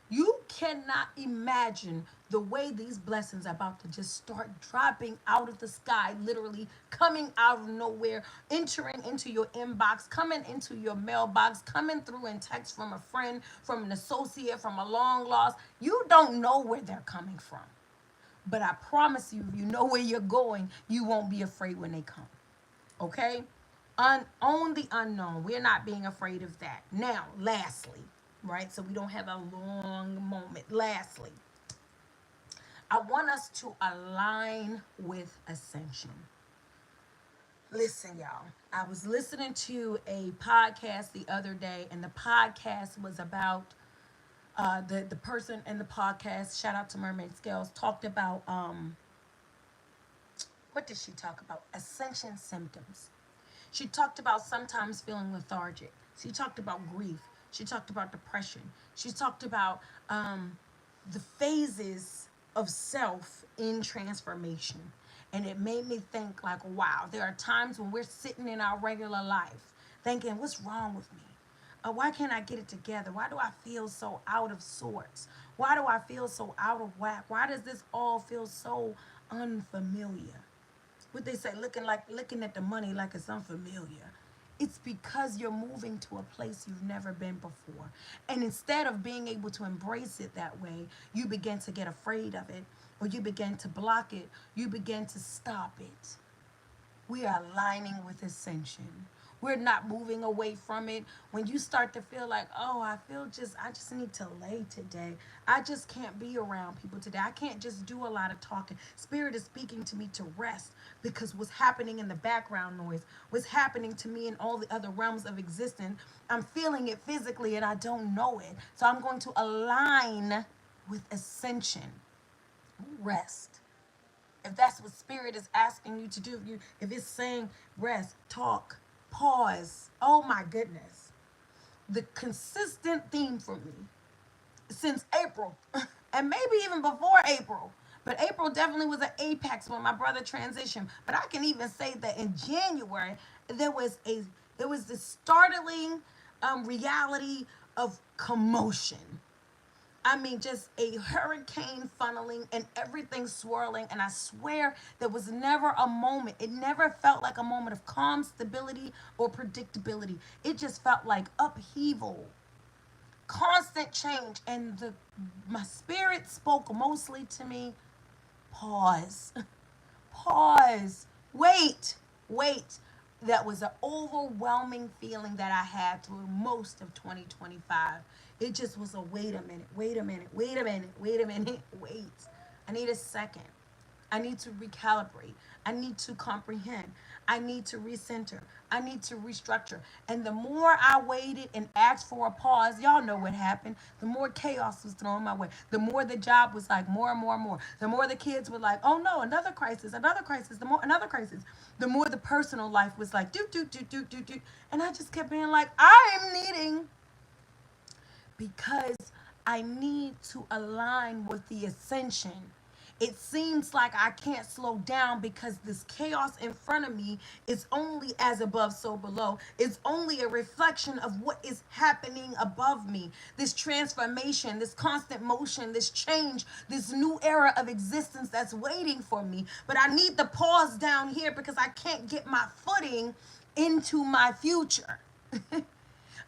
you cannot imagine the way these blessings are about to just start dropping out of the sky, literally coming out of nowhere, entering into your inbox, coming into your mailbox, coming through in text from a friend, from an associate, from a long lost. You don't know where they're coming from. But I promise you, if you know where you're going, you won't be afraid when they come. Okay? Own the unknown. We're not being afraid of that. Now, lastly, right? So we don't have a long moment. Lastly, I want us to align with ascension. Listen, y'all. I was listening to a podcast the other day, and the podcast was about the person in the podcast. Shout out to Mermaid Scales. Talked about what did she talk about? Ascension symptoms. She talked about sometimes feeling lethargic. She talked about grief. She talked about depression. She talked about the phases of self in transformation. And it made me think like, wow, there are times when we're sitting in our regular life thinking, what's wrong with me? Why can't I get it together? Why do I feel so out of sorts? Why do I feel so out of whack? Why does this all feel so unfamiliar? What they say, looking at the money like it's unfamiliar. It's because you're moving to a place you've never been before. And instead of being able to embrace it that way, you begin to get afraid of it, or you begin to block it, you begin to stop it. We are aligning with ascension. We're not moving away from it. When you start to feel like, oh, I just need to lay today. I just can't be around people today. I can't just do a lot of talking. Spirit is speaking to me to rest because what's happening in the background noise, what's happening to me in all the other realms of existence, I'm feeling it physically and I don't know it. So I'm going to align with ascension. Rest. If that's what spirit is asking you to do, if it's saying rest, talk, pause, oh my goodness. The consistent theme for me since April, and maybe even before April, but April definitely was an apex when my brother transitioned. But I can even say that in January there was this startling reality of commotion. I mean, just a hurricane funneling and everything swirling. And I swear there was never a moment, it never felt like a moment of calm, stability, or predictability. It just felt like upheaval, constant change. And my spirit spoke mostly to me: pause. Pause. Wait. Wait. That was an overwhelming feeling that I had through most of 2025. It just was a wait a minute, wait a minute, wait a minute, wait a minute, wait. I need a second. I need to recalibrate. I need to comprehend. I need to recenter. I need to restructure. And the more I waited and asked for a pause, y'all know what happened. The more chaos was thrown my way. The more the job was like more and more and more. The more the kids were like, oh no, another crisis, another crisis, the more another crisis. The more the personal life was like, do, do, do, do, do, do. And I just kept being like, I am needing, because I need to align with the ascension. It seems like I can't slow down because this chaos in front of me is only as above, so below. It's only a reflection of what is happening above me. This transformation, this constant motion, this change, this new era of existence that's waiting for me. But I need the pause down here because I can't get my footing into my future.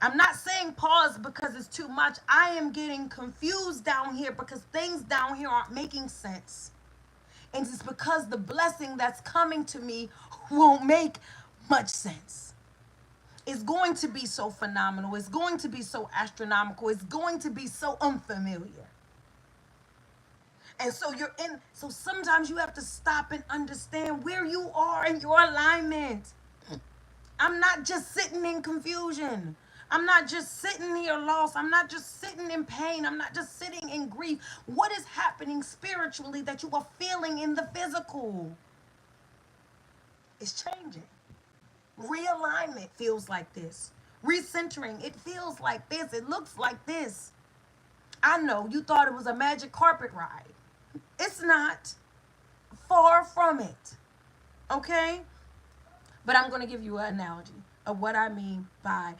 I'm not saying pause because it's too much. I am getting confused down here because things down here aren't making sense. And it's because the blessing that's coming to me won't make much sense. It's going to be so phenomenal. It's going to be so astronomical. It's going to be so unfamiliar. And so so sometimes you have to stop and understand where you are in your alignment. I'm not just sitting in confusion. I'm not just sitting here lost. I'm not just sitting in pain. I'm not just sitting in grief. What is happening spiritually that you are feeling in the physical? It's changing. Realignment feels like this. Recentering, it feels like this. It looks like this. I know you thought it was a magic carpet ride. It's not. Far from it. Okay? But I'm going to give you an analogy of what I mean by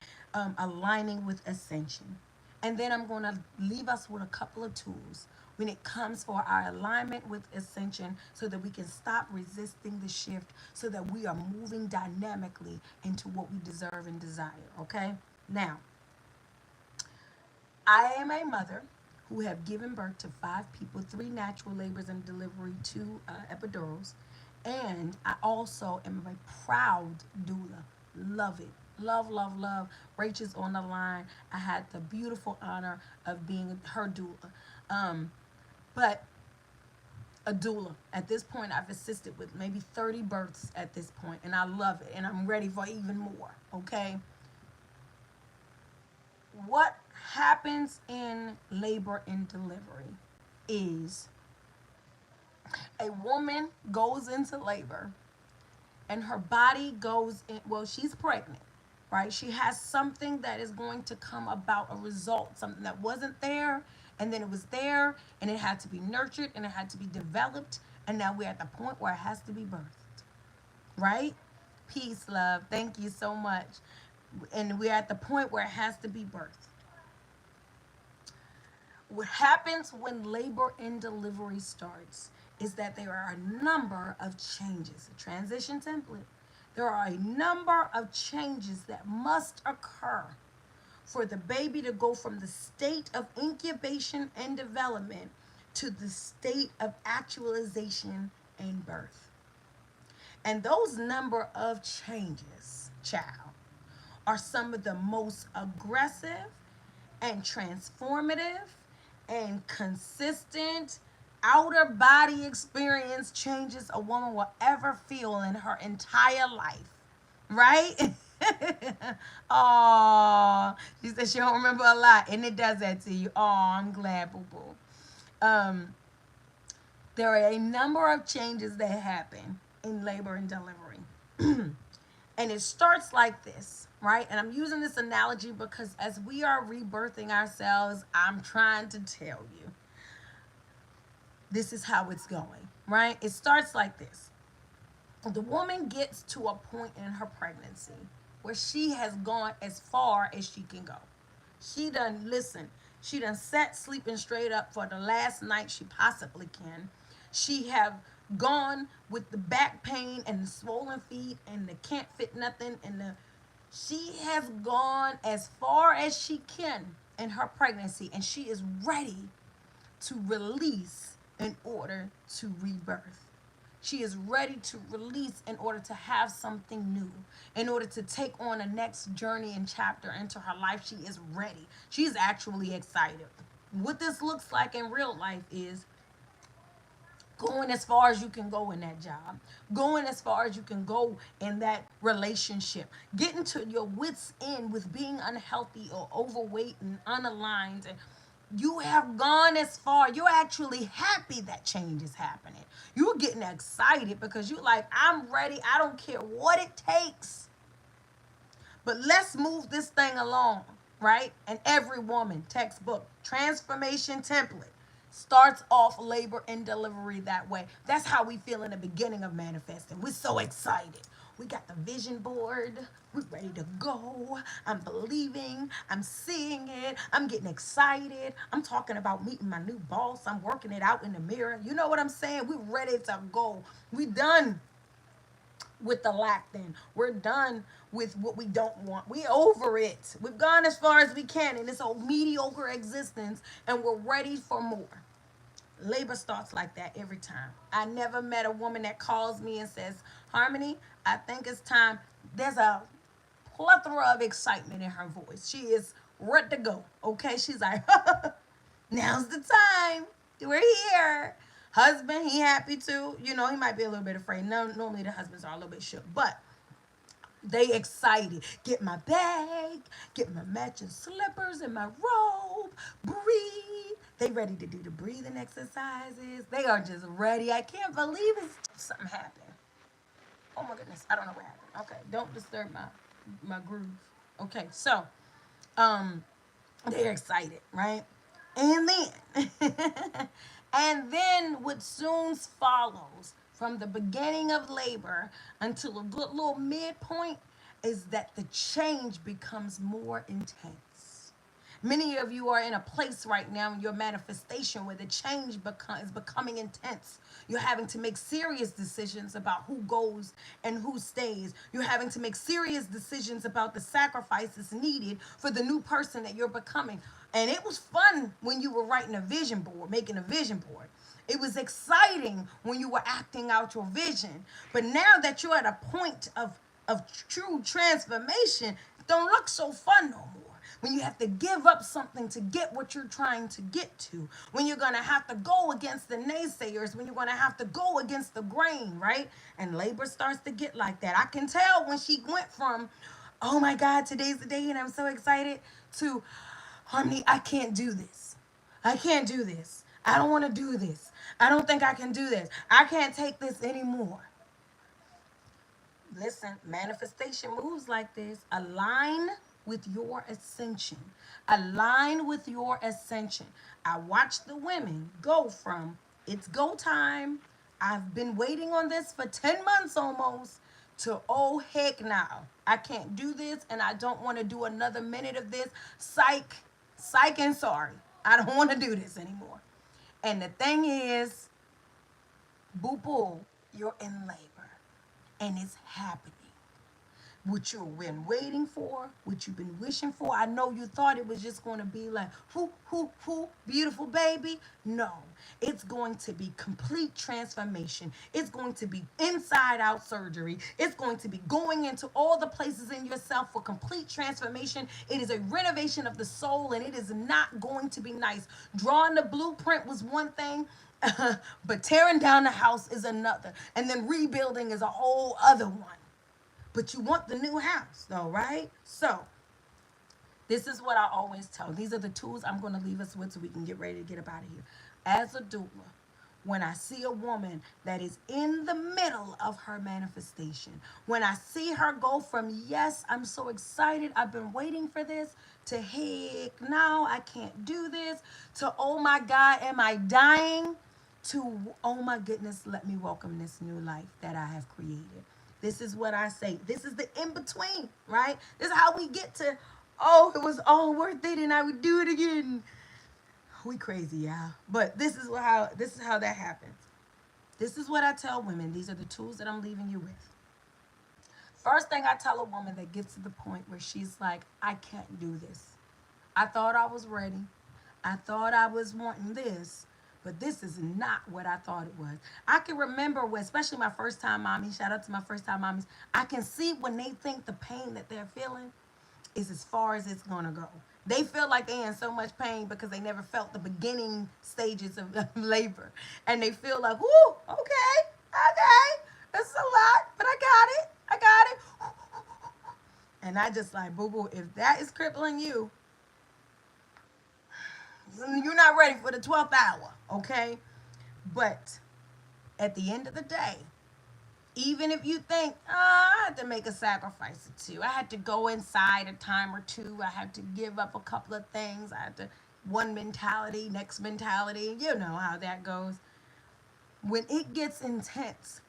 aligning with ascension. And then I'm going to leave us with a couple of tools when it comes for our alignment with ascension so that we can stop resisting the shift so that we are moving dynamically into what we deserve and desire. Okay? Now, I am a mother who have given birth to 5 people, 3 natural labors and delivery, 2 epidurals. And I also am a proud doula. Love it. Love, love, love. Rachel's on the line. I had the beautiful honor of being her doula. But a doula. At this point, I've assisted with maybe 30 births at this point, and I love it, and I'm ready for even more. Okay? What happens in labor and delivery is a woman goes into labor and her body goes in, well, she's pregnant, right? She has something that is going to come about, a result, something that wasn't there, and then it was there, and it had to be nurtured, and it had to be developed, and now we're at the point where it has to be birthed, right? Peace, love. Thank you so much. And we're at the point where it has to be birthed. What happens when labor and delivery starts is that there are a number of changes, a transition template. There are a number of changes that must occur for the baby to go from the state of incubation and development to the state of actualization and birth. And those number of changes, child, are some of the most aggressive and transformative and consistent outer body experience changes a woman will ever feel in her entire life. Right? Oh, she said she don't remember a lot, and it does that to you. Oh, I'm glad, boo boo. There are a number of changes that happen in labor and delivery. And it starts like this, right? And I'm using this analogy because as we are rebirthing ourselves, I'm trying to tell you this is how it's going, right? It starts like this. The woman gets to a point in her pregnancy where she has gone as far as she can go. She done, listen, She done sat sleeping straight up for the last night she possibly can. She have gone with the back pain and the swollen feet and the can't fit nothing and the she has gone as far as she can in her pregnancy, and she is ready to release in order to rebirth. She is ready to release in order to have something new, in order to take on a next journey and chapter into her life. She is ready. She's actually excited. What this looks like in real life is going as far as you can go in that job, going as far as you can go in that relationship, getting to your wits end with being unhealthy or overweight and unaligned. And you have gone as far. You're actually happy that change is happening. You're getting excited because you're like, I'm ready. I don't care what it takes, but let's move this thing along, right? And every woman textbook transformation template starts off labor and delivery that way. That's how we feel in the beginning of manifesting. We're so excited. We got the vision board. We're ready to go. I'm believing. I'm seeing it. I'm getting excited. I'm talking about meeting my new boss. I'm working it out in the mirror. You know what I'm saying? We're ready to go. We done with the lack then. We're done with what we don't want. We over it. We've gone as far as we can in this old mediocre existence and we're ready for more. Labor starts like that every time. I never met a woman that calls me and says, Harmony, I think it's time. There's a plethora of excitement in her voice. She is ready to go. Okay. She's like, now's the time. We're here. Husband, he happy too. You know, he might be a little bit afraid. No, normally the husbands are a little bit shook, but they excited. Get my bag, get my matching slippers and my robe, breathe. They ready to do the breathing exercises. They are just ready. I can't believe it. Something happened. Oh my goodness. I don't know what happened. Okay. Don't disturb my groove. Okay. So, um, they're excited, right? And then, and then what soon follows from the beginning of labor until a good little midpoint is that the change becomes more intense. Many of you are in a place right now in your manifestation where the change is becoming intense. You're having to make serious decisions about who goes and who stays. You're having to make serious decisions about the sacrifices needed for the new person that you're becoming. And it was fun when you were writing a vision board, making a vision board. It was exciting when you were acting out your vision. But now that you're at a point of true transformation, it don't look so fun no more. When you have to give up something to get what you're trying to get to, when you're going to have to go against the naysayers, when you're going to have to go against the grain, right? And labor starts to get like that. I can tell when she went from, oh my God, today's the day and I'm so excited, to, Harmony, I can't do this. I can't do this. I don't want to do this. I don't think I can do this. I can't take this anymore. Listen, manifestation moves like this. Align with your ascension. Align with your ascension. I watch the women go from it's go time. I've been waiting on this for 10 months almost to oh heck now. I can't do this and I don't want to do another minute of this. Psych, psych and sorry. I don't want to do this anymore. And the thing is, boo boo, you're in labor and it's happening. What you've been waiting for, what you've been wishing for. I know you thought it was just going to be like, whoo, beautiful baby. No, it's going to be complete transformation. It's going to be inside out surgery. It's going to be going into all the places in yourself for complete transformation. It is a renovation of the soul, and it is not going to be nice. Drawing the blueprint was one thing. But tearing down the house is another. And then rebuilding is a whole other one. But you want the new house, though, right? So, this is what I always tell. These are the tools I'm going to leave us with so we can get ready to get up out of here. As a doula, when I see a woman that is in the middle of her manifestation, when I see her go from, yes, I'm so excited, I've been waiting for this, to heck, no, I can't do this, to, oh my God, am I dying? To, oh my goodness, let me welcome this new life that I have created. This is what I say. This is the in between, right? This is how we get to, oh, it was all worth it and I would do it again. We crazy, yeah. But this is how that happens. This is what I tell women. These are the tools that I'm leaving you with. First thing I tell a woman that gets to the point where she's like, I can't do this. I thought I was ready. I thought I was wanting this, but this is not what I thought it was. I can remember when, especially my first time mommies, shout out to my first time mommies, I can see when they think the pain that they're feeling is as far as it's gonna go. They feel like they're in so much pain because they never felt the beginning stages of labor. And they feel like, whoo, okay, it's a lot, but I got it. And I just like, boo boo, if that is crippling you, you're not ready for the 12th hour, okay? But at the end of the day, even if you think, oh, I had to make a sacrifice or two, I had to go inside a time or two, I had to give up a couple of things, I had to one mentality, next mentality, you know how that goes. When it gets intense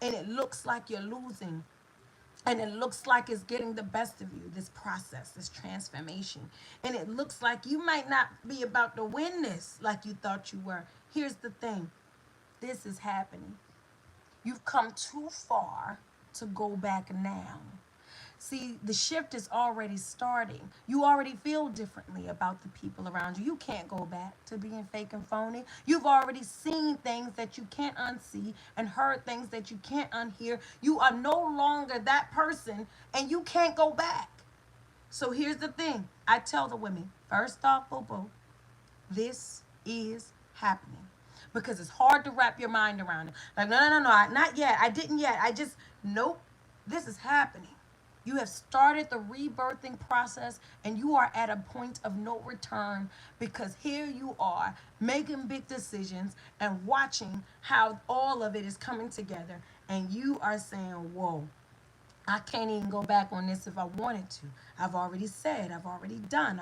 and it looks like you're losing, and it looks like it's getting the best of you, this process, this transformation, and it looks like you might not be about to win this like you thought you were. Here's the thing, this is happening. You've come too far to go back now. See, the shift is already starting. You already feel differently about the people around you. You can't go back to being fake and phony. You've already seen things that you can't unsee and heard things that you can't unhear. You are no longer that person and you can't go back. So here's the thing. I tell the women, first off, boo boo, this is happening. Because it's hard to wrap your mind around it. Like, no, no, no, no, not yet. I didn't yet. Nope, this is happening. You have started the rebirthing process and you are at a point of no return because here you are making big decisions and watching how all of it is coming together. And you are saying, whoa, I can't even go back on this if I wanted to. I've already said, I've already done,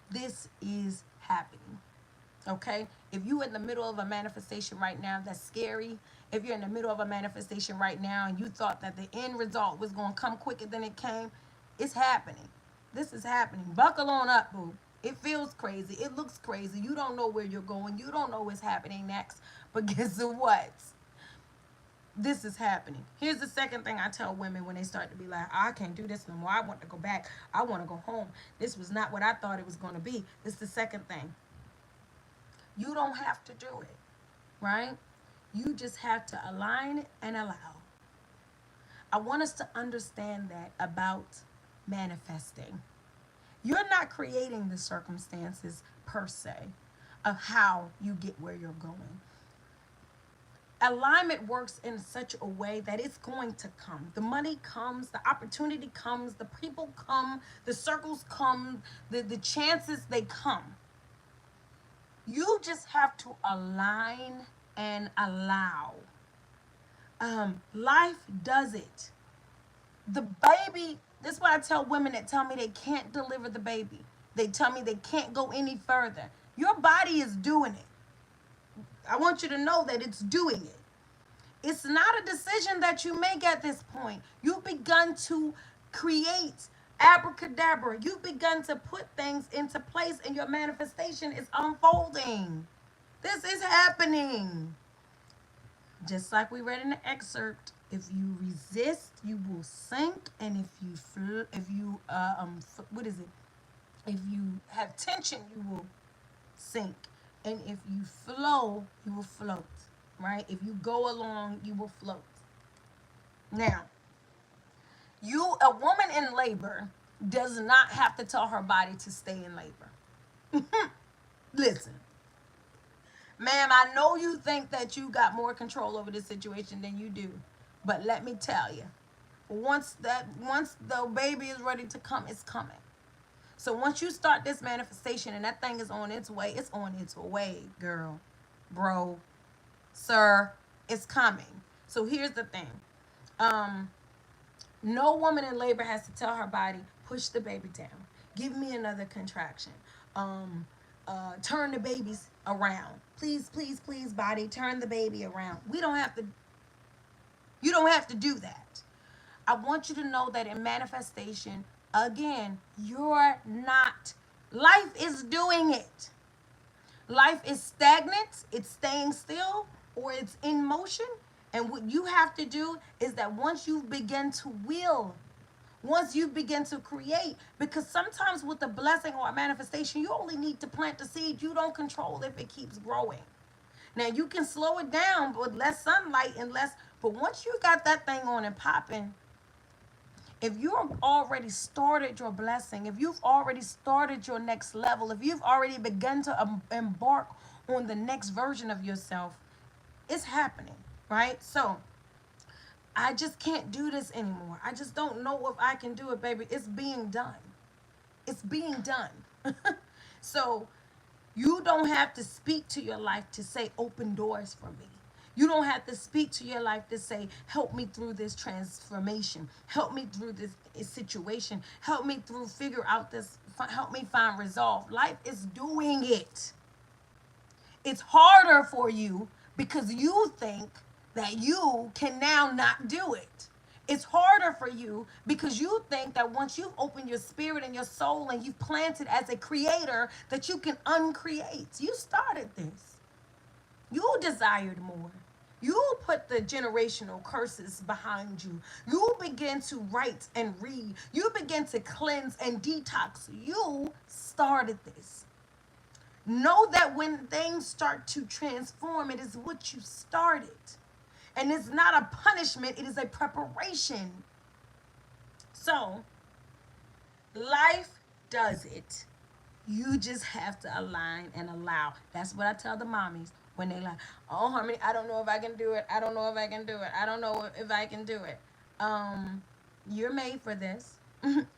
this is happening. Okay? If you're in the middle of a manifestation right now that's scary, if you're in the middle of a manifestation right now and you thought that the end result was going to come quicker than it came, it's happening. This is happening. Buckle on up, boo. It feels crazy. It looks crazy. You don't know where you're going. You don't know what's happening next. But guess what? This is happening. Here's the second thing I tell women when they start to be like, I can't do this no more. I want to go back. I want to go home. This was not what I thought it was going to be. This is the second thing. You don't have to do it, right? You just have to align and allow. I want us to understand that about manifesting. You're not creating the circumstances per se of how you get where you're going. Alignment works in such a way that it's going to come. The money comes, the opportunity comes, the people come, the circles come, the chances they come. You just have to align and allow. Life does it. The baby, this is what I tell women that tell me they can't deliver the baby. They tell me they can't go any further. Your body is doing it. I want you to know that it's doing it. It's not a decision that you make at this point. You've begun to create abracadabra. You've begun to put things into place and your manifestation is unfolding. This is happening. Just like we read in the excerpt, if you resist, you will sink, and what is it? If you have tension, you will sink, and if you flow, you will float. Right? If you go along, you will float. Now, a woman in labor does not have to tell her body to stay in labor. Listen, ma'am, I know you think that you got more control over this situation than you do, but let me tell you, once the baby is ready to come, it's coming. So once you start this manifestation and that thing is on its way, it's on its way, girl, bro, sir, it's coming. So here's the thing. No woman in labor has to tell her body, push the baby down. Give me another contraction. Turn the babies around. Please, please, please, body, turn the baby around. You don't have to do that. I want you to know that in manifestation, again, you're not Life is doing it. Life is stagnant, it's staying still, or it's in motion. And what you have to do is that once you begin to will, once you begin to create, because sometimes with a blessing or a manifestation, you only need to plant the seed. You don't control if it keeps growing. Now you can slow it down with less sunlight and less, but once you got that thing on and popping, if you've already started your blessing, if you've already started your next level, if you've already begun to embark on the next version of yourself, it's happening, right? So I just can't do this anymore. I just don't know if I can do it, baby. It's being done. It's being done. So you don't have to speak to your life to say, open doors for me. You don't have to speak to your life to say, help me through this transformation. Help me through this situation. Help me through, figure out this, help me find resolve. Life is doing it. It's harder for you because you think that you can now not do it. It's harder for you because you think that once you've opened your spirit and your soul and you've planted as a creator, that you can uncreate. You started this. You desired more. You put the generational curses behind you. You begin to write and read. You begin to cleanse and detox. You started this. Know that when things start to transform, it is what you started. And it's not a punishment, it is a preparation. So, life does it. You just have to align and allow. That's what I tell the mommies when they like, oh, Harmony, I don't know if I can do it. I don't know if I can do it. I don't know if I can do it. You're made for this.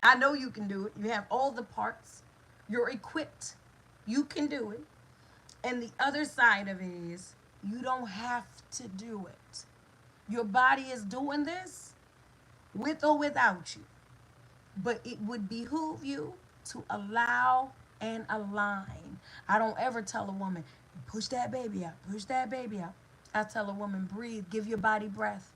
I know you can do it. You have all the parts. You're equipped. You can do it. And the other side of it is you don't have to do it. Your body is doing this with or without you. But it would behoove you to allow and align. I don't ever tell a woman, push that baby out, push that baby out. I tell a woman, breathe, give your body breath,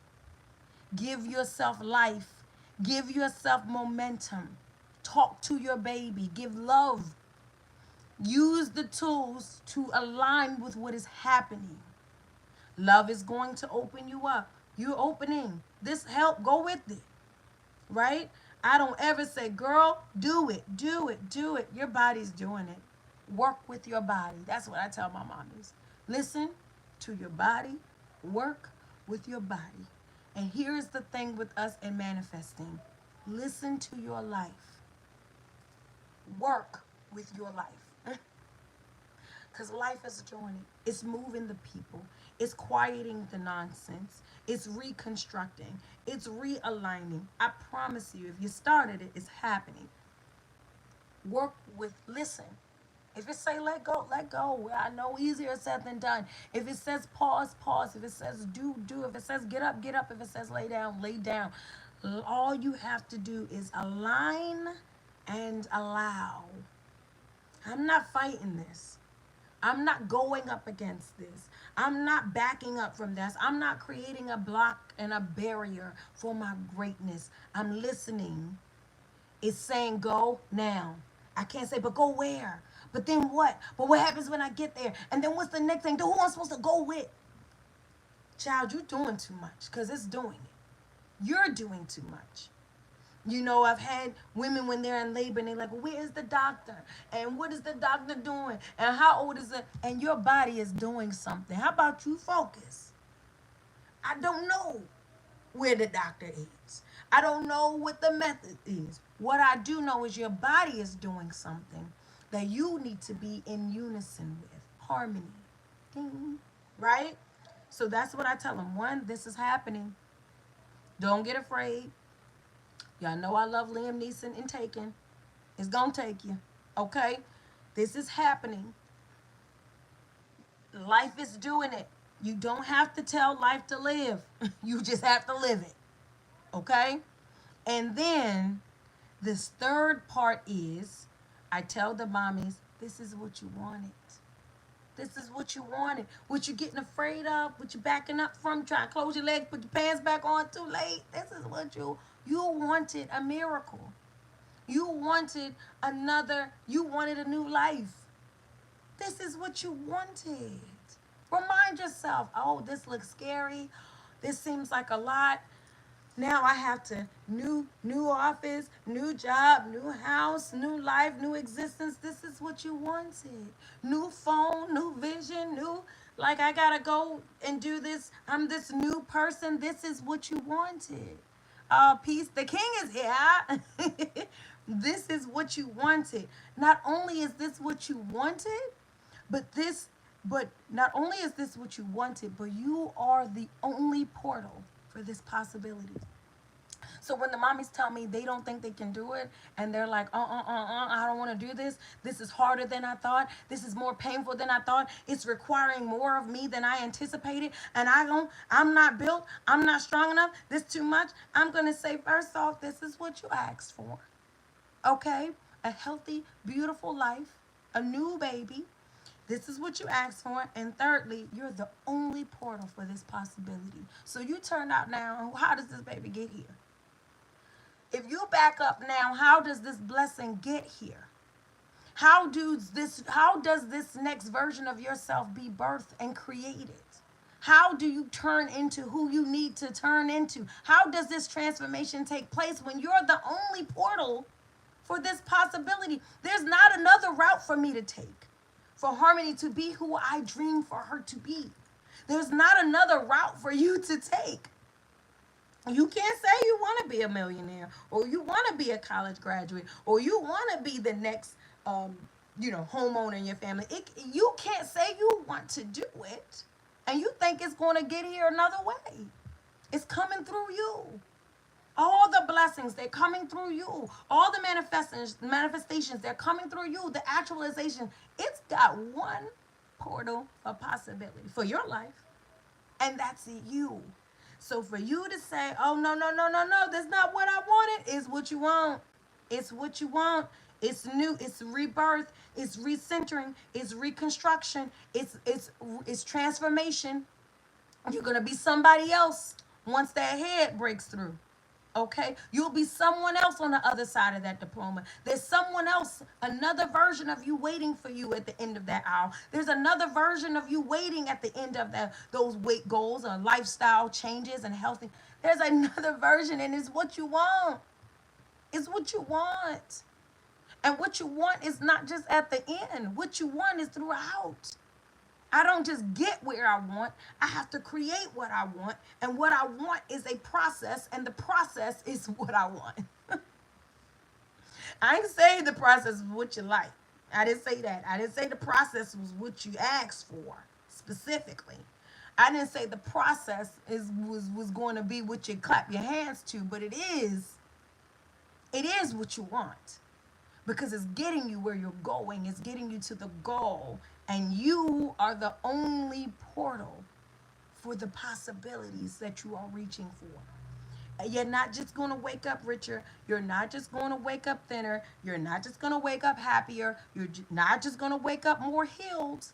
give yourself life, give yourself momentum. Talk to your baby, give love. Use the tools to align with what is happening. Love is going to open you up. You're opening. This help, go with it. Right? I don't ever say, girl, do it, do it, do it. Your body's doing it. Work with your body. That's what I tell my mommies. Listen to your body, work with your body. And here's the thing with us in manifesting, listen to your life, work with your life. Because life is a journey. It's moving the people. It's quieting the nonsense. It's reconstructing. It's realigning. I promise you, if you started it, it's happening. Work with, listen. If it say let go, let go. Well, I know easier said than done. If it says pause, pause. If it says do, do. If it says get up, get up. If it says lay down, lay down. All you have to do is align and allow. I'm not fighting this. I'm not going up against this. I'm not backing up from this. I'm not creating a block and a barrier for my greatness. I'm listening. It's saying go now. I can't say, but go where? But then what? But what happens when I get there? And then what's the next thing? Who am I supposed to go with? Child, you're doing too much because it's doing it. You're doing too much. You know, I've had women when they're in labor and they're like, where's the doctor? And what is the doctor doing? And how old is it? And your body is doing something. How about you focus? I don't know where the doctor is. I don't know what the method is. What I do know is your body is doing something that you need to be in unison with. Harmony. Ding. Right? So that's what I tell them. One, this is happening. Don't get afraid. Y'all know I love Liam Neeson and Taken. It's gonna take you. Okay? This is happening. Life is doing it. You don't have to tell life to live. You just have to live it. Okay? And then this third part is I tell the mommies, this is what you wanted. This is what you wanted. What you're getting afraid of, what you're backing up from, trying to close your legs, put your pants back on too late. This is what you wanted, a miracle. You wanted a new life. This is what you wanted. Remind yourself, oh, this looks scary. This seems like a lot. Now I have to new office, new job, new house, new life, new existence. This is what you wanted. New phone, new vision, new like I gotta go and do this. I'm this new person. This is what you wanted. Peace. The king is here. This is what you wanted. Not only is this what you wanted, but this but not only is this what you wanted, but you are the only portal for this possibility. So when the mommies tell me they don't think they can do it, and they're like, I don't want to do this. This is harder than I thought. This is more painful than I thought. It's requiring more of me than I anticipated, and I'm not built. I'm not strong enough. This too much. I'm gonna say first off, this is what you asked for. Okay, a healthy, beautiful life, a new baby. This is what you asked for. And thirdly, you're the only portal for this possibility. So you turned out now. How does this baby get here? If you back up now, how does this blessing get here? How does this next version of yourself be birthed and created? How do you turn into who you need to turn into? How does this transformation take place when you're the only portal for this possibility? There's not another route for me to take for Harmony to be who I dream for her to be. There's not another route for you to take. You can't say you want to be a millionaire, or you want to be a college graduate, or you want to be the next, homeowner in your family. You can't say you want to do it, and you think it's going to get here another way. It's coming through you. All the blessings, they're coming through you. All the manifestations, they're coming through you. The actualization, it's got one portal for possibility for your life, and that's you. So for you to say, oh, no, no, no, no, no, that's not what I wanted, is what you want. It's what you want. It's new. It's rebirth. It's recentering. It's reconstruction. It's transformation. You're gonna be somebody else once that head breaks through. Okay, you'll be someone else on the other side of that diploma. There's someone else, another version of you waiting for you at the end of that aisle. There's another version of you waiting at the end of those weight goals or lifestyle changes and healthy. There's another version, and it's what you want. It's what you want. And what you want is not just at the end. What you want is throughout. I don't just get where I want. I have to create what I want. And what I want is a process, and the process is what I want. I didn't say the process is what you like. I didn't say that. I didn't say the process was what you asked for specifically. I didn't say the process was going to be what you clap your hands to, but it is what you want, because it's getting you where you're going. It's getting you to the goal, and you are the only portal for the possibilities that you are reaching for. You're not just going to wake up richer. You're not just going to wake up thinner. You're not just going to wake up happier. You're not just going to wake up more healed.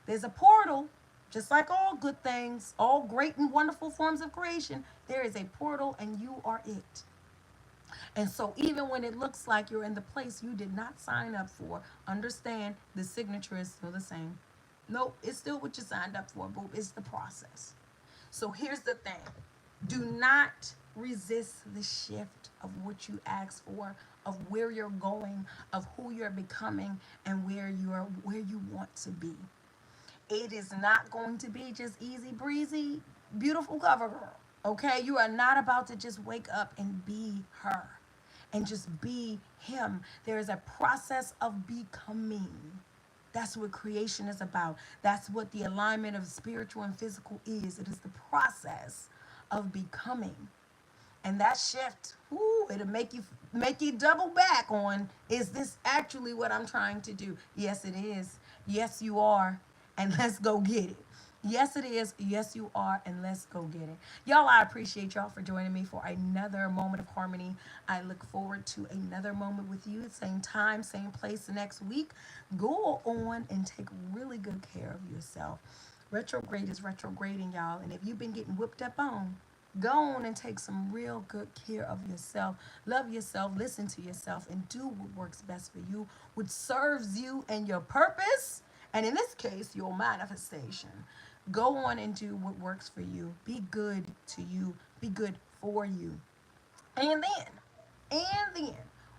There's a portal, just like all good things, all great and wonderful forms of creation. There is a portal, and you are it. And so, even when it looks like you're in the place you did not sign up for, understand the signature is still the same. Nope, it's still what you signed up for, boo. It's the process. So, here's the thing, do not resist the shift of what you asked for, of where you're going, of who you're becoming, and where you want to be. It is not going to be just easy breezy, beautiful cover girl. Okay? You are not about to just wake up and be her and just be him. There is a process of becoming. That's what creation is about. That's what the alignment of spiritual and physical is. It is the process of becoming. And that shift, it'll make you double back on, is this actually what I'm trying to do? Yes, it is. Yes, you are. And let's go get it. Yes, it is. Yes, you are. And let's go get it. Y'all, I appreciate y'all for joining me for another moment of harmony. I look forward to another moment with you. Same time, same place next week. Go on and take really good care of yourself. Retrograde is retrograding, y'all. And if you've been getting whipped up on, Go on and take some real good care of yourself. Love yourself, listen to yourself, and do what works best for you, what serves you and your purpose, and in this case, your manifestation. Go on and do what works for you. Be good to you, be good for you. And then,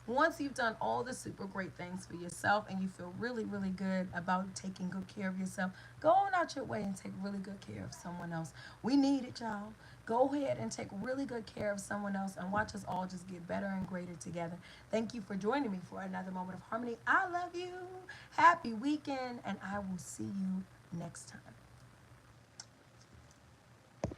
once you've done all the super great things for yourself and you feel really, really good about taking good care of yourself, go on out your way and take really good care of someone else. We need it, y'all. Go ahead and take really good care of someone else and watch us all just get better and greater together. Thank you for joining me for another moment of harmony. I love you. Happy weekend, and I will see you next time.